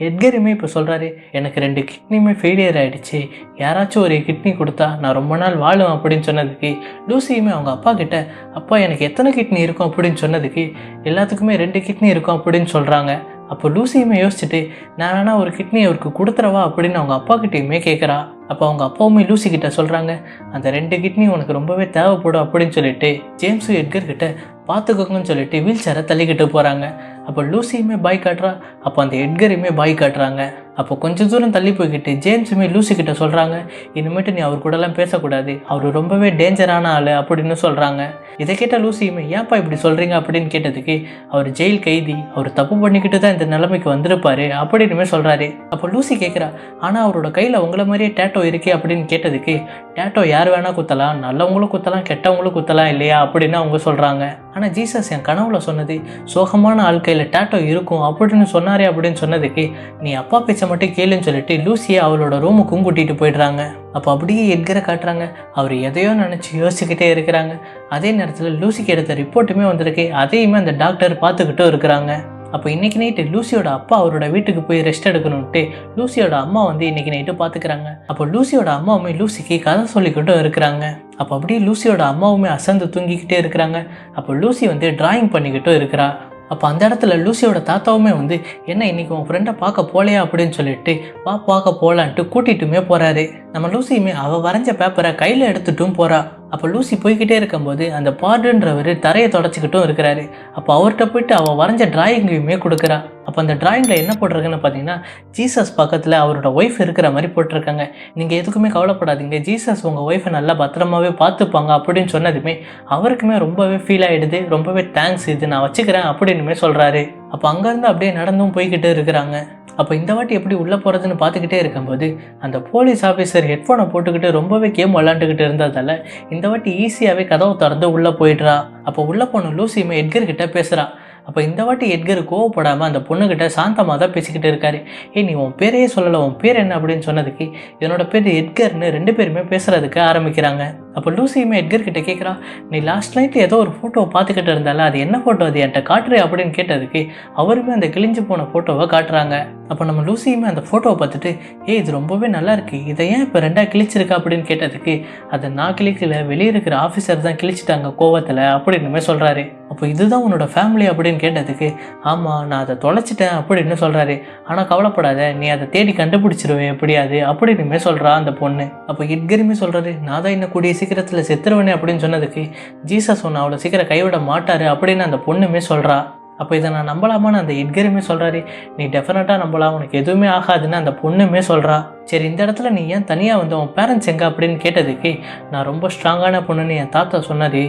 எட்கருமே இப்போ சொல்கிறாரு, எனக்கு 2 கிட்னியுமே ஃபெயிலியர் ஆகிடுச்சு, யாராச்சும் ஒரு கிட்னி கொடுத்தா நான் ரொம்ப நாள் வாழும் அப்படின்னு சொன்னதுக்கு லூசியுமே அவங்க அப்பா கிட்ட, அப்பா எனக்கு எத்தனை கிட்னி இருக்கும் அப்படின்னு சொன்னதுக்கு எல்லாத்துக்குமே 2 கிட்னி இருக்கும் அப்படின்னு சொல்கிறாங்க. அப்போ லூசியுமே யோசிச்சுட்டு நான் வேணா ஒரு கிட்னி அவருக்கு கொடுத்துறவா அப்படின்னு அவங்க அப்பா கிட்டேயுமே கேட்குறா. அப்போ அவங்க அப்பாவுமே லூசி கிட்ட சொல்கிறாங்க, அந்த 2 கிட்னி உனக்கு ரொம்பவே தேவைப்படும் அப்படின்னு சொல்லிட்டு ஜேம்ஸும் எட்கர்கிட்ட பார்த்துக்கோங்கன்னு சொல்லிட்டு வீல் சேரை தள்ளிக்கிட்டு போகிறாங்க. அப்போ லூசியுமே பாய் காட்டுறா, அப்போ அந்த எட்கரையுமே பாய் காட்டுறாங்க. அப்போ கொஞ்சம் தூரம் தள்ளி போய்கிட்டு ஜேம்ஸுமே லூசி கிட்ட சொல்கிறாங்க, இனிமேட்டு நீ அவர் கூடலாம் பேசக்கூடாது, அவர் ரொம்பவே டேஞ்சரான ஆள் அப்படின்னு சொல்கிறாங்க. இதை கேட்ட லூசியுமே ஏன்ப்பா இப்படி சொல்கிறீங்க அப்படின்னு கேட்டதுக்கு அவர் ஜெயில் கைதி, அவர் தப்பு பண்ணிக்கிட்டு தான் இந்த நிலைமைக்கு வந்திருப்பாரு அப்படின்னுமே சொல்கிறாரு. அப்போ லூசி கேட்குறா, ஆனால் அவரோட கையில் உங்களை மாதிரியே டேட்டோ இருக்கே அப்படின்னு கேட்டதுக்கு டேட்டோ யார் வேணால் குத்தலாம், நல்லவங்களும் குத்தலாம் கெட்டவங்களும் குத்தலாம் இல்லையா அப்படின்னு அவங்க சொல்கிறாங்க. ஆனால் ஜீசஸ் என் கனவுல சொன்னது சோகமான ஆள்கையில் டேட்டோ இருக்கும் அப்படின்னு சொன்னாரே அப்படின்னு சொன்னதுக்கு நீ அப்பா பேச்சை மட்டும் கேளுன்னு சொல்லிட்டு லூசியை அவளோட ரூமுக்கும் கூட்டிகிட்டு போயிடுறாங்க. அப்போ அப்படியே எட்கரை காட்டுறாங்க, அவர் எதையோ நினச்சி யோசிச்சுக்கிட்டே இருக்கிறாங்க. அதே நேரத்தில் லூசிக்கு எடுத்த ரிப்போர்ட்டுமே வந்திருக்கு, அதையுமே அந்த டாக்டர் பார்த்துக்கிட்டும் இருக்கிறாங்க. அப்போ இன்றைக்கி நைட்டு லூசியோட அப்பா அவரோட வீட்டுக்கு போய் ரெஸ்ட் எடுக்கணும்ட்டு லூசியோட அம்மா இன்றைக்கி நைட்டு பார்த்துக்கிறாங்க. அப்போ லூசியோட அம்மாவுமே லூசிக்கு கதை சொல்லிக்கிட்டும் இருக்கிறாங்க. அப்போ அப்படியே லூசியோட அம்மாவுமே அசந்து தூங்கிக்கிட்டே இருக்கிறாங்க. அப்போ லூசி டிராயிங் பண்ணிக்கிட்டும் இருக்கிறா. அப்போ அந்த இடத்துல லூசியோட தாத்தாவுமே என்ன இன்னைக்கு உன் ஃப்ரெண்டை பார்க்க போலையா அப்படின்னு சொல்லிட்டு பார்க்க போகலான்ட்டு கூட்டிகிட்டுமே போகிறாரு. நம்ம லூசியுமே அவள் வரைஞ்ச பேப்பரை கையில் எடுத்துட்டும் போகிறா. அப்போ லூசி போய்கிட்டே இருக்கும்போது அந்த பாடுன்றவர் தரையை தொடச்சிக்கிட்டும் இருக்கிறாரு. அப்போ அவர்கிட்ட போயிட்டு அவள் வரைஞ்ச டிராயிங்கையுமே கொடுக்குறா. அப்போ அந்த டிராயிங்கில் என்ன போட்டிருக்குன்னு பார்த்தீங்கன்னா ஜீசஸ் பக்கத்தில் அவரோட ஒய்ஃப் இருக்கிற மாதிரி போட்டிருக்காங்க. நீங்கள் எதுக்குமே கவலைப்படாதீங்க, ஜீசஸ் உங்கள் ஒய்ஃபை நல்லா பத்திரமாவே பார்த்துப்பாங்க அப்படின்னு சொன்னதுமே அவருக்குமே ரொம்பவே ஃபீல் ஆகிடுது. ரொம்பவே தேங்க்ஸ், இது நான் வச்சுக்கிறேன் அப்படின்னுமே சொல்கிறாரு. அப்போ அங்கேருந்து அப்படியே நடந்தும் போய்கிட்டு இருக்கிறாங்க. அப்போ இந்த வாட்டி எப்படி உள்ளே போகிறதுன்னு பார்த்துக்கிட்டே இருக்கும்போது அந்த போலீஸ் ஆஃபீஸர் ஹெட்ஃபோனை போட்டுக்கிட்டு ரொம்பவே கேம் விளாண்டுக்கிட்டு இருந்ததால் இந்த வாட்டி ஈஸியாகவே கதவை திறந்து உள்ளே போயிடுறா. அப்போ உள்ளே போன லூசியுமே எட்கர்கிட்ட பேசுகிறா. அப்போ இந்த வாட்டி எட்கர் கோவப்படாமல் அந்த பொண்ணுக்கிட்ட சாந்தமாக தான் பேசிக்கிட்டு இருக்காரு. நீ உன் பேரையே சொல்லலை, உன் பேர் என்ன அப்படின்னு சொன்னதுக்கு என்னோட பேர் எட்கர்னு 2 பேருமே பேசுகிறதுக்கு ஆரம்பிக்கிறாங்க. அப்போ லூசியுமே எட்கர்கிட்ட கேட்குறா, நீ லாஸ்ட் நைட்டு ஏதோ ஒரு ஃபோட்டோவை பார்த்துக்கிட்டு இருந்தால, அது என்ன ஃபோட்டோ, அது என்கிட்ட காட்டுறே அப்படின்னு கேட்டதுக்கு அவருமே அந்த கிழிஞ்சு போன ஃபோட்டோவை காட்டுறாங்க. அப்போ நம்ம லூசியுமே அந்த ஃபோட்டோவை பார்த்துட்டு இது ரொம்பவே நல்லா இருக்குது, இதை ஏன் இப்போ 2ஆக கிழிச்சிருக்கா அப்படின்னு கேட்டதுக்கு அதை நான் கிழிக்கல, வெளியே இருக்கிற ஆஃபீஸர் தான் கிழிச்சிட்டாங்க கோவத்தில் அப்படின்னுமே சொல்கிறாரு. அப்போ இதுதான் உன்னோட ஃபேமிலி அப்படின்னு கேட்டதுக்கு ஆமாம் நான் அதை தொலைச்சிட்டேன் அப்படின்னு சொல்கிறாரு. ஆனால் கவலைப்படாத, நீ அதை தேடி கண்டுபிடிச்சிருவேன் எப்படியாது அப்படின்னுமே சொல்கிறா அந்த பொண்ணு. அப்போ எட்கருமே சொல்கிறாரு, நான் தான் இன்னும் கூடிய சீக்கிரத்தில் செத்துருவேனே அப்படின்னு சொன்னதுக்கு ஜீசஸ் ஒன்று அவ்வளோ சீக்கிரம் கைவிட மாட்டார் அப்படின்னு அந்த பொண்ணுமே சொல்கிறா. அப்போ இதை நான் நம்பலாமான்னு அந்த எட்கருமே சொல்கிறாரு. நீ டெஃபினட்டாக நம்பலாம், உனக்கு எதுவுமே ஆகாதுன்னு அந்த பொண்ணுமே சொல்கிறா. சரி, இந்த இடத்துல நீ ஏன் தனியாக உன் பேரண்ட்ஸ் எங்கே அப்படின்னு கேட்டதுக்கு நான் ரொம்ப ஸ்ட்ராங்கான பொண்ணுன்னு என் தாத்தா சொன்னார்,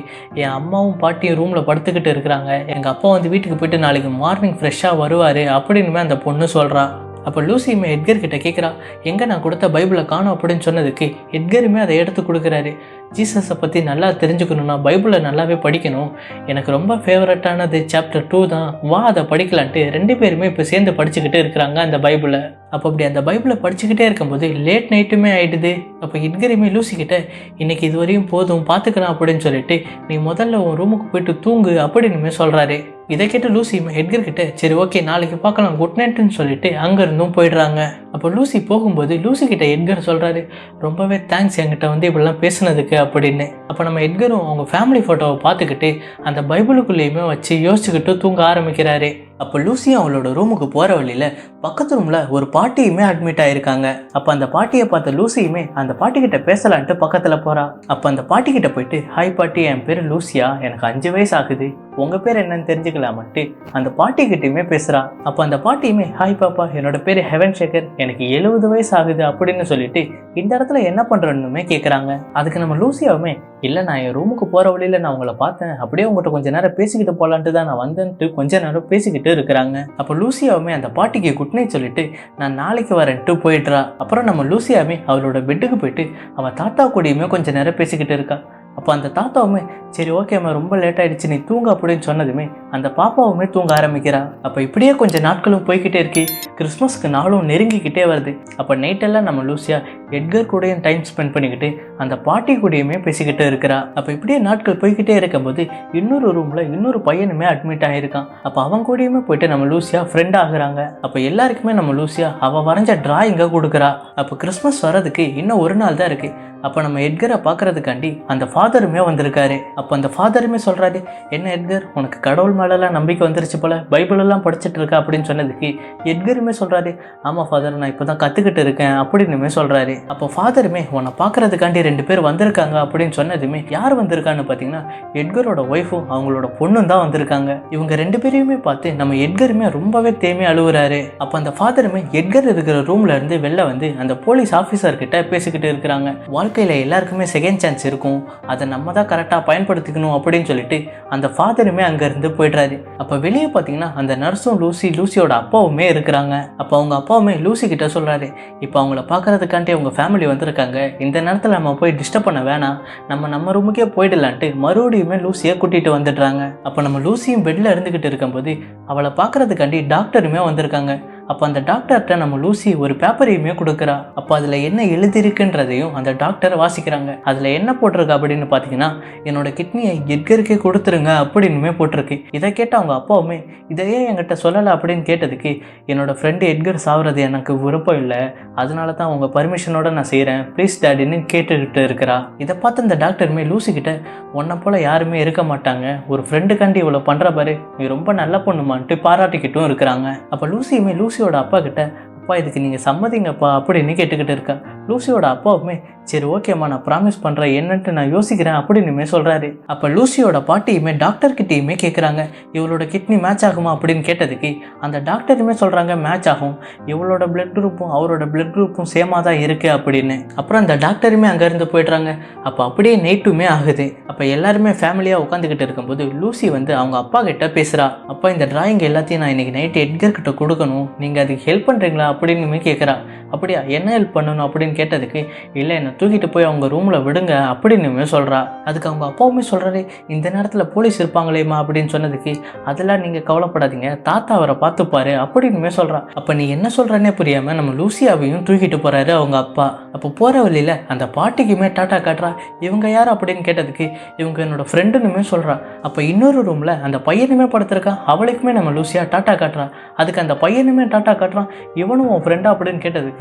என் அம்மாவும் பாட்டியும் ரூமில் படுத்துக்கிட்டு இருக்கிறாங்க, எங்கள் அப்பா வீட்டுக்கு போயிட்டு நாளைக்கு மார்னிங் ஃப்ரெஷ்ஷாக வருவார் அப்படின்னுமே அந்த பொண்ணு சொல்கிறா. அப்போ லூசியுமே எட்கர் கிட்ட கேட்குறா, எங்கே நான் கொடுத்த பைபிளை காணோம் அப்படின்னு சொன்னதுக்கு எட்கருமே அதை எடுத்து கொடுக்குறாரு. ஜீசஸை பற்றி நல்லா தெரிஞ்சுக்கணுன்னா பைபிளை நல்லாவே படிக்கணும், எனக்கு ரொம்ப ஃபேவரட்டானது சாப்டர் 2 தான், வா அதை படிக்கலான்ட்டு 2 பேருமே இப்போ சேர்ந்து படிச்சுக்கிட்டு இருக்கிறாங்க அந்த பைபிளை. அப்போ அப்படி அந்த பைபிளை படிச்சுக்கிட்டே இருக்கும்போது லேட் நைட்டுமே ஆகிடுது. அப்போ எட்கருமே லூசி கிட்ட, இன்னைக்கு இது வரையும் போதும் பார்த்துக்கலாம் அப்படின்னு சொல்லிட்டு நீ முதல்ல உன் ரூமுக்கு போயிட்டு தூங்கு அப்படின்னுமே சொல்கிறாரு. இதை கேட்டு லூசி எட்கர் கிட்ட, சரி ஓகே நாளைக்கு பார்க்கலாம் குட் நைட்டுன்னு சொல்லிட்டு அங்கேருந்தும் போயிடுறாங்க. அப்போ லூசி போகும்போது லூசி கிட்ட எட்கர் சொல்கிறாரு, ரொம்பவே தேங்க்ஸ் என்கிட்ட வந்து இப்படிலாம் பேசுனதுக்கு அப்படின்னு. அப்போ நம்ம எட்கரும் அவங்க ஃபேமிலி ஃபோட்டோவை பார்த்துக்கிட்டு அந்த பைபிளுக்குள்ளேயுமே வச்சு யோசிச்சுக்கிட்டு தூங்க ஆரம்பிக்கிறாரு. அப்போ லூசியும் அவளோட ரூமுக்கு போகிற வழியில் பக்கத்து ரூமில் ஒரு பாட்டியுமே அட்மிட் ஆகிருக்காங்க. அப்போ அந்த பாட்டியை பார்த்த லூசியுமே அந்த பாட்டிக்கிட்ட பேசலான்ட்டு பக்கத்தில் போகிறா. அப்போ அந்த பாட்டிக்கிட்ட போயிட்டு, ஹாய் பாட்டி, என் பேர் லூசியா, எனக்கு 5 வயசு ஆகுது, உங்கள் பேர் என்னன்னு தெரிஞ்சுக்கலாமட்டு அந்த பாட்டிக்கிட்டையுமே பேசுகிறா. அப்போ அந்த பாட்டியுமே, ஹாய் பாப்பா, என்னோட பேர் ஹெவன் சேகர், எனக்கு 70 வயசு ஆகுது அப்படின்னு சொல்லிட்டு இந்த இடத்துல என்ன பண்ணுறேன்னுமே கேட்குறாங்க. அதுக்கு நம்ம லூசியாவுமே, இல்லை நான் என் ரூமுக்கு போகிற வழியில் நான் உங்களை பார்த்தேன், அப்படியே உங்கள்கிட்ட கொஞ்ச நேரம் பேசிக்கிட்டு போகலான்ட்டு தான் நான் வந்தேன்ட்டு கொஞ்ச நேரம் பேசிக்கிட்டு இருக்கிறாங்க. அப்போ லூசியாவுமே அந்த பாட்டிக்கு குட் நைட் சொல்லிட்டு நான் நாளைக்கு வரேன்ட்டு போயிடுறா. அப்புறம் நம்ம லூசியாவுமே அவளோட பெட்டுக்கு போயிட்டு அவள் தாத்தா கூடயுமே கொஞ்ச நேரம் பேசிக்கிட்டு இருக்கா. அப்போ அந்த தாத்தாவுமே, சரி ஓகேம்மா ரொம்ப லேட் ஆகிடுச்சு நீ தூங்க அப்படின்னு சொன்னதுமே அந்த பாப்பாவுமே தூங்க ஆரம்பிக்கிறா. அப்போ இப்படியே கொஞ்சம் நாட்களும் போய்கிட்டே இருக்கு. கிறிஸ்மஸ்க்கு நாளும் நெருங்கிக்கிட்டே வருது. அப்போ நைட்டெல்லாம் நம்ம லூசியா எட்கர் கூடயும் டைம் ஸ்பெண்ட் பண்ணிக்கிட்டு அந்த பாட்டி கூடயுமே பேசிக்கிட்டு இருக்கிறா. அப்போ இப்படியே நாட்கள் போய்கிட்டே இருக்கும்போது இன்னொரு ரூமில் இன்னொரு பையனுமே அட்மிட் ஆகியிருக்கான். அப்போ அவன் கூடயுமே போயிட்டு நம்ம லூசியா ஃப்ரெண்ட் ஆகுறாங்க. அப்போ எல்லாருக்குமே நம்ம லூசியா அவள் வரைஞ்ச டிராயிங்கை கொடுக்குறா. அப்போ கிறிஸ்மஸ் வர்றதுக்கு இன்னும் ஒரு நாள் தான் இருக்குது. அப்போ நம்ம எட்கரை பார்க்கறதுக்காண்டி அந்த ஃபாதருமே வந்திருக்காரு. அப்போ அந்த ஃபாதருமே சொல்கிறாரு, என்ன எட்கர் உனக்கு கடவுள் மேலெல்லாம் நம்பிக்கை வந்துருச்சு போல, பைபிளெல்லாம் படிச்சுட்டு இருக்கா அப்படின்னு சொன்னதுக்கு எட்கருமே சொல்கிறாரு, ஆமாம் ஃபாதர் நான் இப்போ தான் கற்றுக்கிட்டு இருக்கேன் அப்படின்னுமே சொல்கிறாரு. அப்போ ஃபாதருமே, உன்னை பார்க்கறதுக்காண்டி 2 பேர் வந்திருக்காங்க அப்படின்னு சொன்னதுமே யார் வந்திருக்கான்னு பார்த்தீங்கன்னா எட்கரோட ஒய்ஃபும் அவங்களோட பொண்ணும் தான் வந்திருக்காங்க. இவங்க 2 பேரையுமே பார்த்து நம்ம எட்கருமே ரொம்பவே தேமே அழுகுறாரு. அப்போ அந்த ஃபாதருமே எட்கர் இருக்கிற ரூம்ல இருந்து வெளில வந்து அந்த போலீஸ் ஆஃபீஸர்கிட்ட பேசிக்கிட்டு இருக்கிறாங்க. வாழ்க்கையில் எல்லாருக்குமே செகண்ட் சான்ஸ் இருக்கும், அதை நம்ம தான் கரெக்டாக பயன்படுத்திக்கணும் அப்படின்னு சொல்லிட்டு அந்த ஃபாதருமே அங்கேருந்து போய்ட்றாரு. அப்போ வெளியே பார்த்தீங்கன்னா அந்த நர்ஸும் லூசியோட அப்பாவுமே இருக்கிறாங்க. அப்போ அவங்க அப்பாவுமே லூசி கிட்ட சொல்கிறாரு, இப்போ அவங்கள பார்க்கறதுக்காண்டி அவங்க ஃபேமிலி வந்திருக்காங்க, இந்த நேரத்தில் நம்ம போய் டிஸ்டர்ப் பண்ண வேணாம், நம்ம ரூமுக்கே போயிடலான்ட்டு மறுபடியுமே லூசியை கூட்டிகிட்டு வந்துடுறாங்க. அப்போ நம்ம லூசியும் பெட்டில் இருந்துக்கிட்டு இருக்கும்போது அவளை பார்க்கறதுக்காண்டி டாக்டருமே வந்திருக்காங்க. அப்போ அந்த டாக்டர்கிட்ட நம்ம லூசி ஒரு பேப்பரையுமே கொடுக்குறா. அப்போ அதில் என்ன எழுதிருக்குன்றதையும் அந்த டாக்டர் வாசிக்கிறாங்க. அதில் என்ன போட்டிருக்கு அப்படின்னு பார்த்தீங்கன்னா, என்னோட கிட்னியை எட்கருக்கே கொடுத்துருங்க அப்படின்னுமே போட்டிருக்கு. இதை கேட்ட அவங்க அப்பாவுமே, இதையே என்கிட்ட சொல்லலை அப்படின்னு கேட்டதுக்கு, என்னோட ஃப்ரெண்டு எட்கர் சாவுறது எனக்கு விருப்பம் இல்லை, அதனால தான் உங்கள் பர்மிஷனோட நான் செய்கிறேன், ப்ளீஸ் டேடின்னு கேட்டுக்கிட்டு இருக்கிறா. இதை பார்த்து அந்த டாக்டருமே லூசி கிட்ட, உன்னை போல் யாருமே இருக்க மாட்டாங்க, ஒரு ஃப்ரெண்டுக்காண்டி இவ்வளோ பண்ணுற பாரு, நீ ரொம்ப நல்ல பொண்ணுமான்ட்டு பாராட்டிக்கிட்டும் இருக்கிறாங்க. அப்போ லூசியுமே லூசியோட அப்பா கிட்ட, அப்பா இதுக்கு நீங்கள் சம்மதிங்கப்பா அப்படின்னு கேட்டுக்கிட்டு இருக்கா. லூசியோட அப்பாவுமே, சரி ஓகேம்மா நான் ப்ராமிஸ் பண்ணுறேன், என்னன்ட்டு நான் யோசிக்கிறேன் அப்படின்னுமே சொல்கிறாரு. அப்போ லூசியோட பாட்டியுமே டாக்டர்கிட்டையுமே கேட்குறாங்க, இவளோட கிட்னி மேட்ச் ஆகுமா அப்படின்னு கேட்டதுக்கு அந்த டாக்டருமே சொல்கிறாங்க மேட்ச் ஆகும், இவளோட பிளட் குரூப்பும் அவரோட பிளட் குரூப்பும் சேமாக தான் இருக்குது அப்படின்னு. அப்புறம் அந்த டாக்டருமே அங்கேருந்து போய்ட்றாங்க. அப்போ அப்படியே நைட்டுமே ஆகுது. அப்போ எல்லாருமே ஃபேமிலியாக உட்காந்துக்கிட்டு இருக்கும்போது லூசி வந்து அவங்க அப்பா கிட்ட பேசுகிறா. அப்பா இந்த டிராயிங் எல்லாத்தையும் நான் இன்றைக்கி நைட்டு எட்கர் கிட்ட கொடுக்கணும், நீங்கள் அதுக்கு ஹெல்ப் பண்ணுறீங்களா அப்படின்னுமே கேட்குறா. அப்படியா, என்ன ஹெல்ப் பண்ணணும் அப்படின்னு கேட்டதுக்கு, இல்லை என்னை தூக்கிட்டு போய் அவங்க ரூமில் விடுங்க அப்படின்னுமே சொல்கிறா. அதுக்கு அவங்க அப்பாவுமே சொல்கிறாரு, இந்த நேரத்தில் போலீஸ் இருப்பாங்களேம்மா அப்படின்னு சொன்னதுக்கு, அதெல்லாம் நீங்கள் கவலைப்படாதீங்க, தாத்தா அவரை பார்த்துப்பாரு அப்படின்னுமே சொல்கிறா. அப்போ நீ என்ன சொல்கிறேன்னே புரியாமல் நம்ம லூசியாவையும் தூக்கிட்டு போகிறாரு அவங்க அப்பா. அப்போ போகிற வழியில் அந்த பாட்டிக்குமே டாட்டா காட்டுறா. இவங்க யார் அப்படின்னு கேட்டதுக்கு, இவங்க என்னோட ஃப்ரெண்டுன்னுமே சொல்கிறா. அப்போ இன்னொரு ரூமில் அந்த பையனுமே படுத்திருக்கா, அவளுக்குமே நம்ம லூசியா டாட்டா காட்டுறா. அதுக்கு அந்த பையனுமே டாட்டா காட்டுறான், இவனும் உன் ஃப்ரெண்டா அப்படின்னு கேட்டதுக்கு,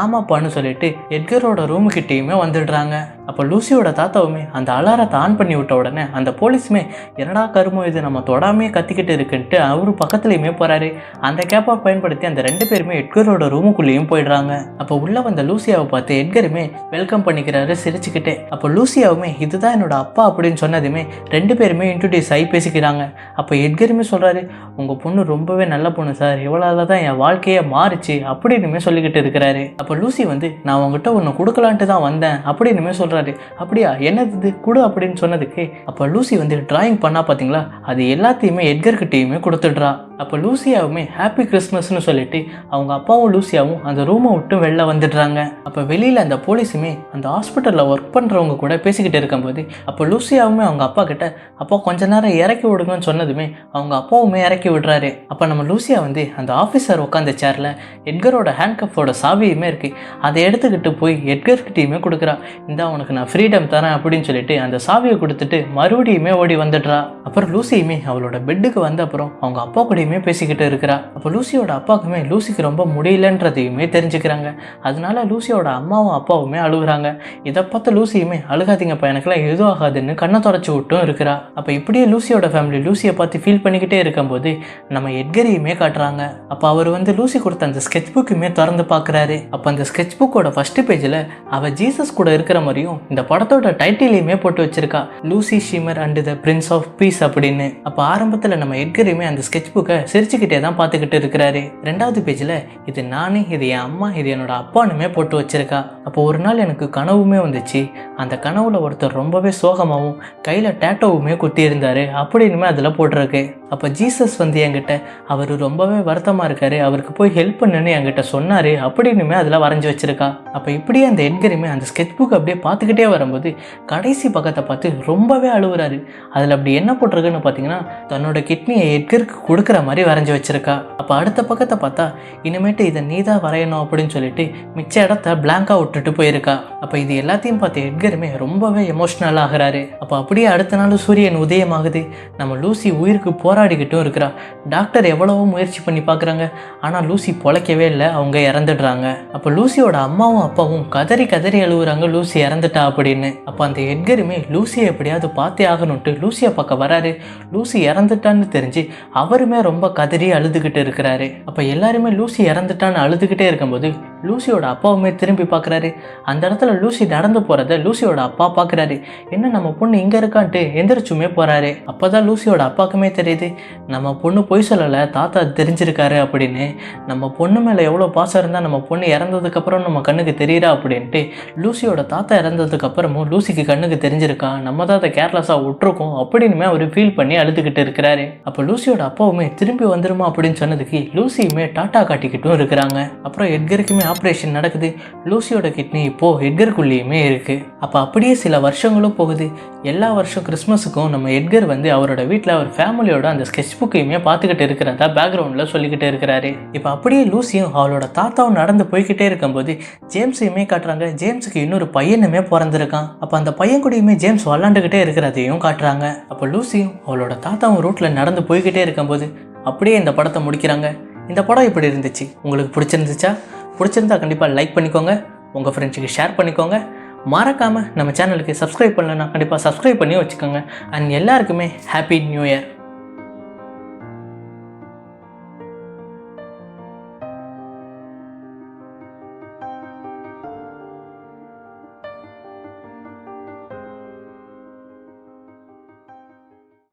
ஆமாப்பான்னு சொல்லிட்டு எட்கரோட ரூமுக்கிட்டையுமே வந்துடுறாங்க. அப்போ லூசியோட தாத்தாவுமே அந்த அலாரத்தை ஆன் பண்ணி விட்ட உடனே அந்த போலீஸுமே, என்னடா கருமம் இது, நம்ம தொடாமே கத்திக்கிட்டு இருக்குன்ட்டு அவரு பக்கத்துலையுமே போகிறாரு. அந்த கேப்பை பயன்படுத்தி அந்த 2 பேருமே எட்கரோட ரூமுக்குள்ளேயும் போயிடுறாங்க. அப்போ உள்ளே வந்த லூசியாவை பார்த்து எட்கருமே வெல்கம் பண்ணிக்கிறாரு சிரிச்சுக்கிட்டே. அப்போ லூசியாவுமே, இதுதான் என்னோட அப்பா அப்படின்னு சொன்னதுமே 2 பேருமே இன்ட்ரோடியூஸ் ஆகி பேசிக்கிறாங்க. அப்போ எட்கருமே சொல்கிறாரு, உங்கள் பொண்ணு ரொம்பவே நல்ல பொண்ணு சார், இவளால் தான் என் வாழ்க்கையே மாறிச்சு அப்படின்னுமே சொல்லிக்கிட்டு இருக்கிறாரு. அப்போ லூசி வந்து, நான் உங்ககிட்ட ஒன்று கொடுக்கலான்ட்டு தான் வந்தேன் அப்படின்னுமே சொல்கிறாரு. சொல்கிறாரு. அப்படியா, என்னது கொடு அப்படின்னு சொன்னதுக்கு அப்போ லூசி வந்து டிராயிங் பண்ணா பார்த்தீங்களா, அது எல்லாத்தையுமே எட்கர்கிட்டையுமே கொடுத்துடுறா. அப்போ லூசியாவுமே ஹாப்பி கிறிஸ்மஸ்னு சொல்லிட்டு அவங்க அப்பாவும் லூசியாவும் அந்த ரூமை விட்டு வெளில வந்துடுறாங்க. அப்போ வெளியில் அந்த போலீஸுமே அந்த ஹாஸ்பிட்டலில் ஒர்க் பண்ணுறவங்க கூட பேசிக்கிட்டு இருக்கும்போது அப்போ லூசியாவுமே அவங்க அப்பா கிட்ட அப்பா கொஞ்ச நேரம் இறக்கி விடுங்கன்னு சொன்னதுமே அவங்க அப்பாவுமே இறக்கி விடுறாரு. அப்போ நம்ம லூசியா வந்து அந்த ஆஃபீஸர் உட்காந்த சேரில் எட்கரோட ஹேண்ட்கஃபோட சாவியுமே இருக்குது, அதை எடுத்துக்கிட்டு போய் எட்கர்கிட்டையுமே கொடுக்குறா. இந்த அவனுக்கு நான் ஃப்ரீடம் தரேன் அப்படின்னு சொல்லிட்டு அந்த சாவியை கொடுத்துட்டு மறுபடியுமே ஓடி வந்துடுறா. அப்புறம் லூசியுமே அவளோட பெட்டுக்கு வந்த அப்புறம் அவங்க அப்பா கூடயுமே பேசிக்கிட்டு இருக்கிறா. அப்போ லூசியோட அப்பாவுக்குமே லூசிக்கு ரொம்ப முடியலன்றதையுமே தெரிஞ்சுக்கிறாங்க. அதனால லூசியோட அம்மாவும் அப்பாவுமே அழுகுறாங்க. இதை பார்த்து லூசியுமே அழுகாதீங்கப்பா, எனக்குலாம் எதுவும் ஆகாதுன்னு கண்ணை தொடச்சி விட்டும் இருக்கிறா. அப்போ இப்படியே லூசியோட ஃபேமிலி லூசியை பார்த்து ஃபீல் பண்ணிக்கிட்டே இருக்கும்போது நம்ம எட்கரையுமே காட்டுறாங்க. அப்போ அவர் வந்து லூசி கொடுத்த அந்த ஸ்கெட்ச் புக்குமே திறந்து பார்க்குறாரு. அப்போ அந்த ஸ்கெட்ச் புக்கோட ஃபர்ஸ்ட் பேஜில் அவள் ஜீசஸ் கூட இருக்கிற மாதிரியும் இந்த படத்தோட டைட்டிலையுமே போட்டு வச்சிருக்கா, Lucy Shimmer and the Prince of Peace அப்படின்னு. அப்போ ஆரம்பத்தில் நம்ம எட்கரையுமே அந்த ஸ்கெட்ச் புக்கை சிரிச்சுக்கிட்டே தான் பார்த்துக்கிட்டு இருக்கிறாரு. ரெண்டாவது பேஜில் இது நானே, இது என் அம்மா, இது என்னோட அப்பானுமே போட்டு வச்சிருக்கா. அப்போ ஒரு நாள் எனக்கு கனவுமே வந்துச்சு, அந்த கனவுல ஒருத்தர் ரொம்பவே சோகமாகவும் கையில் டேட்டோவுமே குத்தி இருந்தாரு அப்படின்னுமே அதில் போட்டிருக்கு. அப்போ ஜீசஸ் வந்து என்கிட்ட அவர் ரொம்பவே வருத்தமாக இருக்காரு, அவருக்கு போய் ஹெல்ப் பண்ணுன்னு என்கிட்ட சொன்னார் அப்படின்னுமே அதில் வரைஞ்சி வச்சிருக்கா. அப்போ இப்படியே அந்த எட்கருமே அந்த ஸ்கெட்ச் புக் அப்படியே பார்த்துக்கிட்டே வரும்போது கடைசி பக்கத்தை பார்த்து ரொம்பவே அழுகுறாரு. அதில் அப்படி என்ன போட்டிருக்குன்னு பார்த்தீங்கன்னா தன்னோட கிட்னியை எட்கருக்கு கொடுக்குற மாதிரி வரைஞ்சி வச்சிருக்கா. அப்போ அடுத்த பக்கத்தை பார்த்தா இனிமேட்டு இதை நீ தான் வரையணும் அப்படின்னு சொல்லிட்டு மிச்ச இடத்த பிளாங்காக விட்டுட்டு போயிருக்கா. அப்போ இது எல்லாத்தையும் பார்த்து எட்கருமே ரொம்பவே எமோஷ்னல் ஆகிறாரு. அப்போ அப்படியே அடுத்த நாள் சூரியன் உதயமாகுது. நம்ம லூசி உயிருக்கு போராடிக்கிட்டும் இருக்கிறா. டாக்டர் எவ்வளவோ முயற்சி பண்ணி பார்க்குறாங்க, ஆனால் லூசி பொழைக்கவே இல்லை, அவங்க இறந்துடுறாங்க. அப்போ லூசியோட அம்மாவும் அப்பாவும் கதறி கதறி அழுகுறாங்க லூசி இறந்துட்டா அப்படின்னு. அப்போ அந்த எட்கருமே லூசியை எப்படியாவது பார்த்தே ஆகணும்ட்டு லூசியை பார்க்க வராரு. லூசி இறந்துட்டான்னு தெரிஞ்சு அவருமே ரொம்ப கதறி அழுதுகிட்டு இருக்கிறாரு. அப்போ எல்லாருமே லூசி இறந்துட்டான்னு அழுதுகிட்டே இருக்கும்போது லூசியோட அப்பாவுமே திரும்பி பார்க்குறாரு. அந்த இடத்துல லூசி நடந்து போகிறத லூசியோட அப்பா பார்க்குறாரு. என்ன நம்ம பொண்ணு இங்கே இருக்கான்ட்டு எந்திரிச்சுமே போகிறாரு. அப்போ தான் லூசியோட அப்பாவுக்குமே தெரியுது, நம்ம பொண்ணு பொய் சொல்லலை, தாத்தா தெரிஞ்சிருக்காரு அப்படின்னு. நம்ம பொண்ணு மேலே எவ்வளோ பாசம் இருந்தால் நம்ம பொண்ணு இறந்ததுக்கப்புறம் நம்ம கண்ணுக்கு தெரியுறா அப்படின்ட்டு லூசியோட தாத்தா இறந்ததுக்கப்புறமும் லூசிக்கு கண்ணுக்கு தெரிஞ்சிருக்கா, நம்ம தான் அதை கேர்லெஸ்ஸாக விட்டுருக்கோம் அப்படின்னுமே அவர் ஃபீல் பண்ணி அழுதுகிட்டு இருக்கிறாரு. அப்போ லூசியோட அப்பாவுமே திரும்பி வந்துருமா அப்படின்னு சொன்னதுக்கு லூசியுமே டாட்டா காட்டிக்கிட்டும் இருக்கிறாங்க. அப்புறம் எட்கருக்குமே ஆப்ரேஷன் நடக்குது. லூசியோட கிட்னி இப்போது எட்கருக்குள்ளேயுமே இருக்குது. அப்போ அப்படியே சில வருஷங்களும் போகுது. எல்லா வருஷம் கிறிஸ்மஸுக்கும் நம்ம எட்கர் வந்து அவரோட வீட்டில் அவர் ஃபேமிலியோட அந்த ஸ்கெட்ச் புக்கையுமே பார்த்துக்கிட்டு இருக்கிறதா பேக்ரவுண்டில் சொல்லிக்கிட்டு இருக்கிறாரு. இப்போ அப்படியே லூசியும் அவளோட தாத்தாவும் நடந்து போய்கிட்டே இருக்கும்போது ஜேம்ஸையுமே காட்டுறாங்க. ஜேம்ஸுக்கு இன்னொரு பையனுமே பிறந்திருக்கான். அப்போ அந்த பையன் கூடயுமே ஜேம்ஸ் விளாண்டுக்கிட்டே இருக்கிறதையும் காட்டுறாங்க. அப்போ லூசியும் அவளோட தாத்தாவும் ரோட்டில் நடந்து போய்கிட்டே இருக்கும்போது அப்படியே இந்த படத்தை முடிக்கிறாங்க. இந்த படம் இப்படி இருந்துச்சு, உங்களுக்கு பிடிச்சிருந்துச்சா? பிடிச்சிருந்தா கண்டிப்பாக லைக் பண்ணிக்கோங்க, உங்கள் ஃப்ரெண்ட்ஸுக்கு ஷேர் பண்ணிக்கோங்க. மறக்காமல் நம்ம சேனலுக்கு சப்ஸ்கிரைப் பண்ணலன்னா கண்டிப்பாக சப்ஸ்கிரைப் பண்ணி வச்சுக்கோங்க. அண்ட் எல்லாருக்குமே ஹாப்பி நியூ இயர்.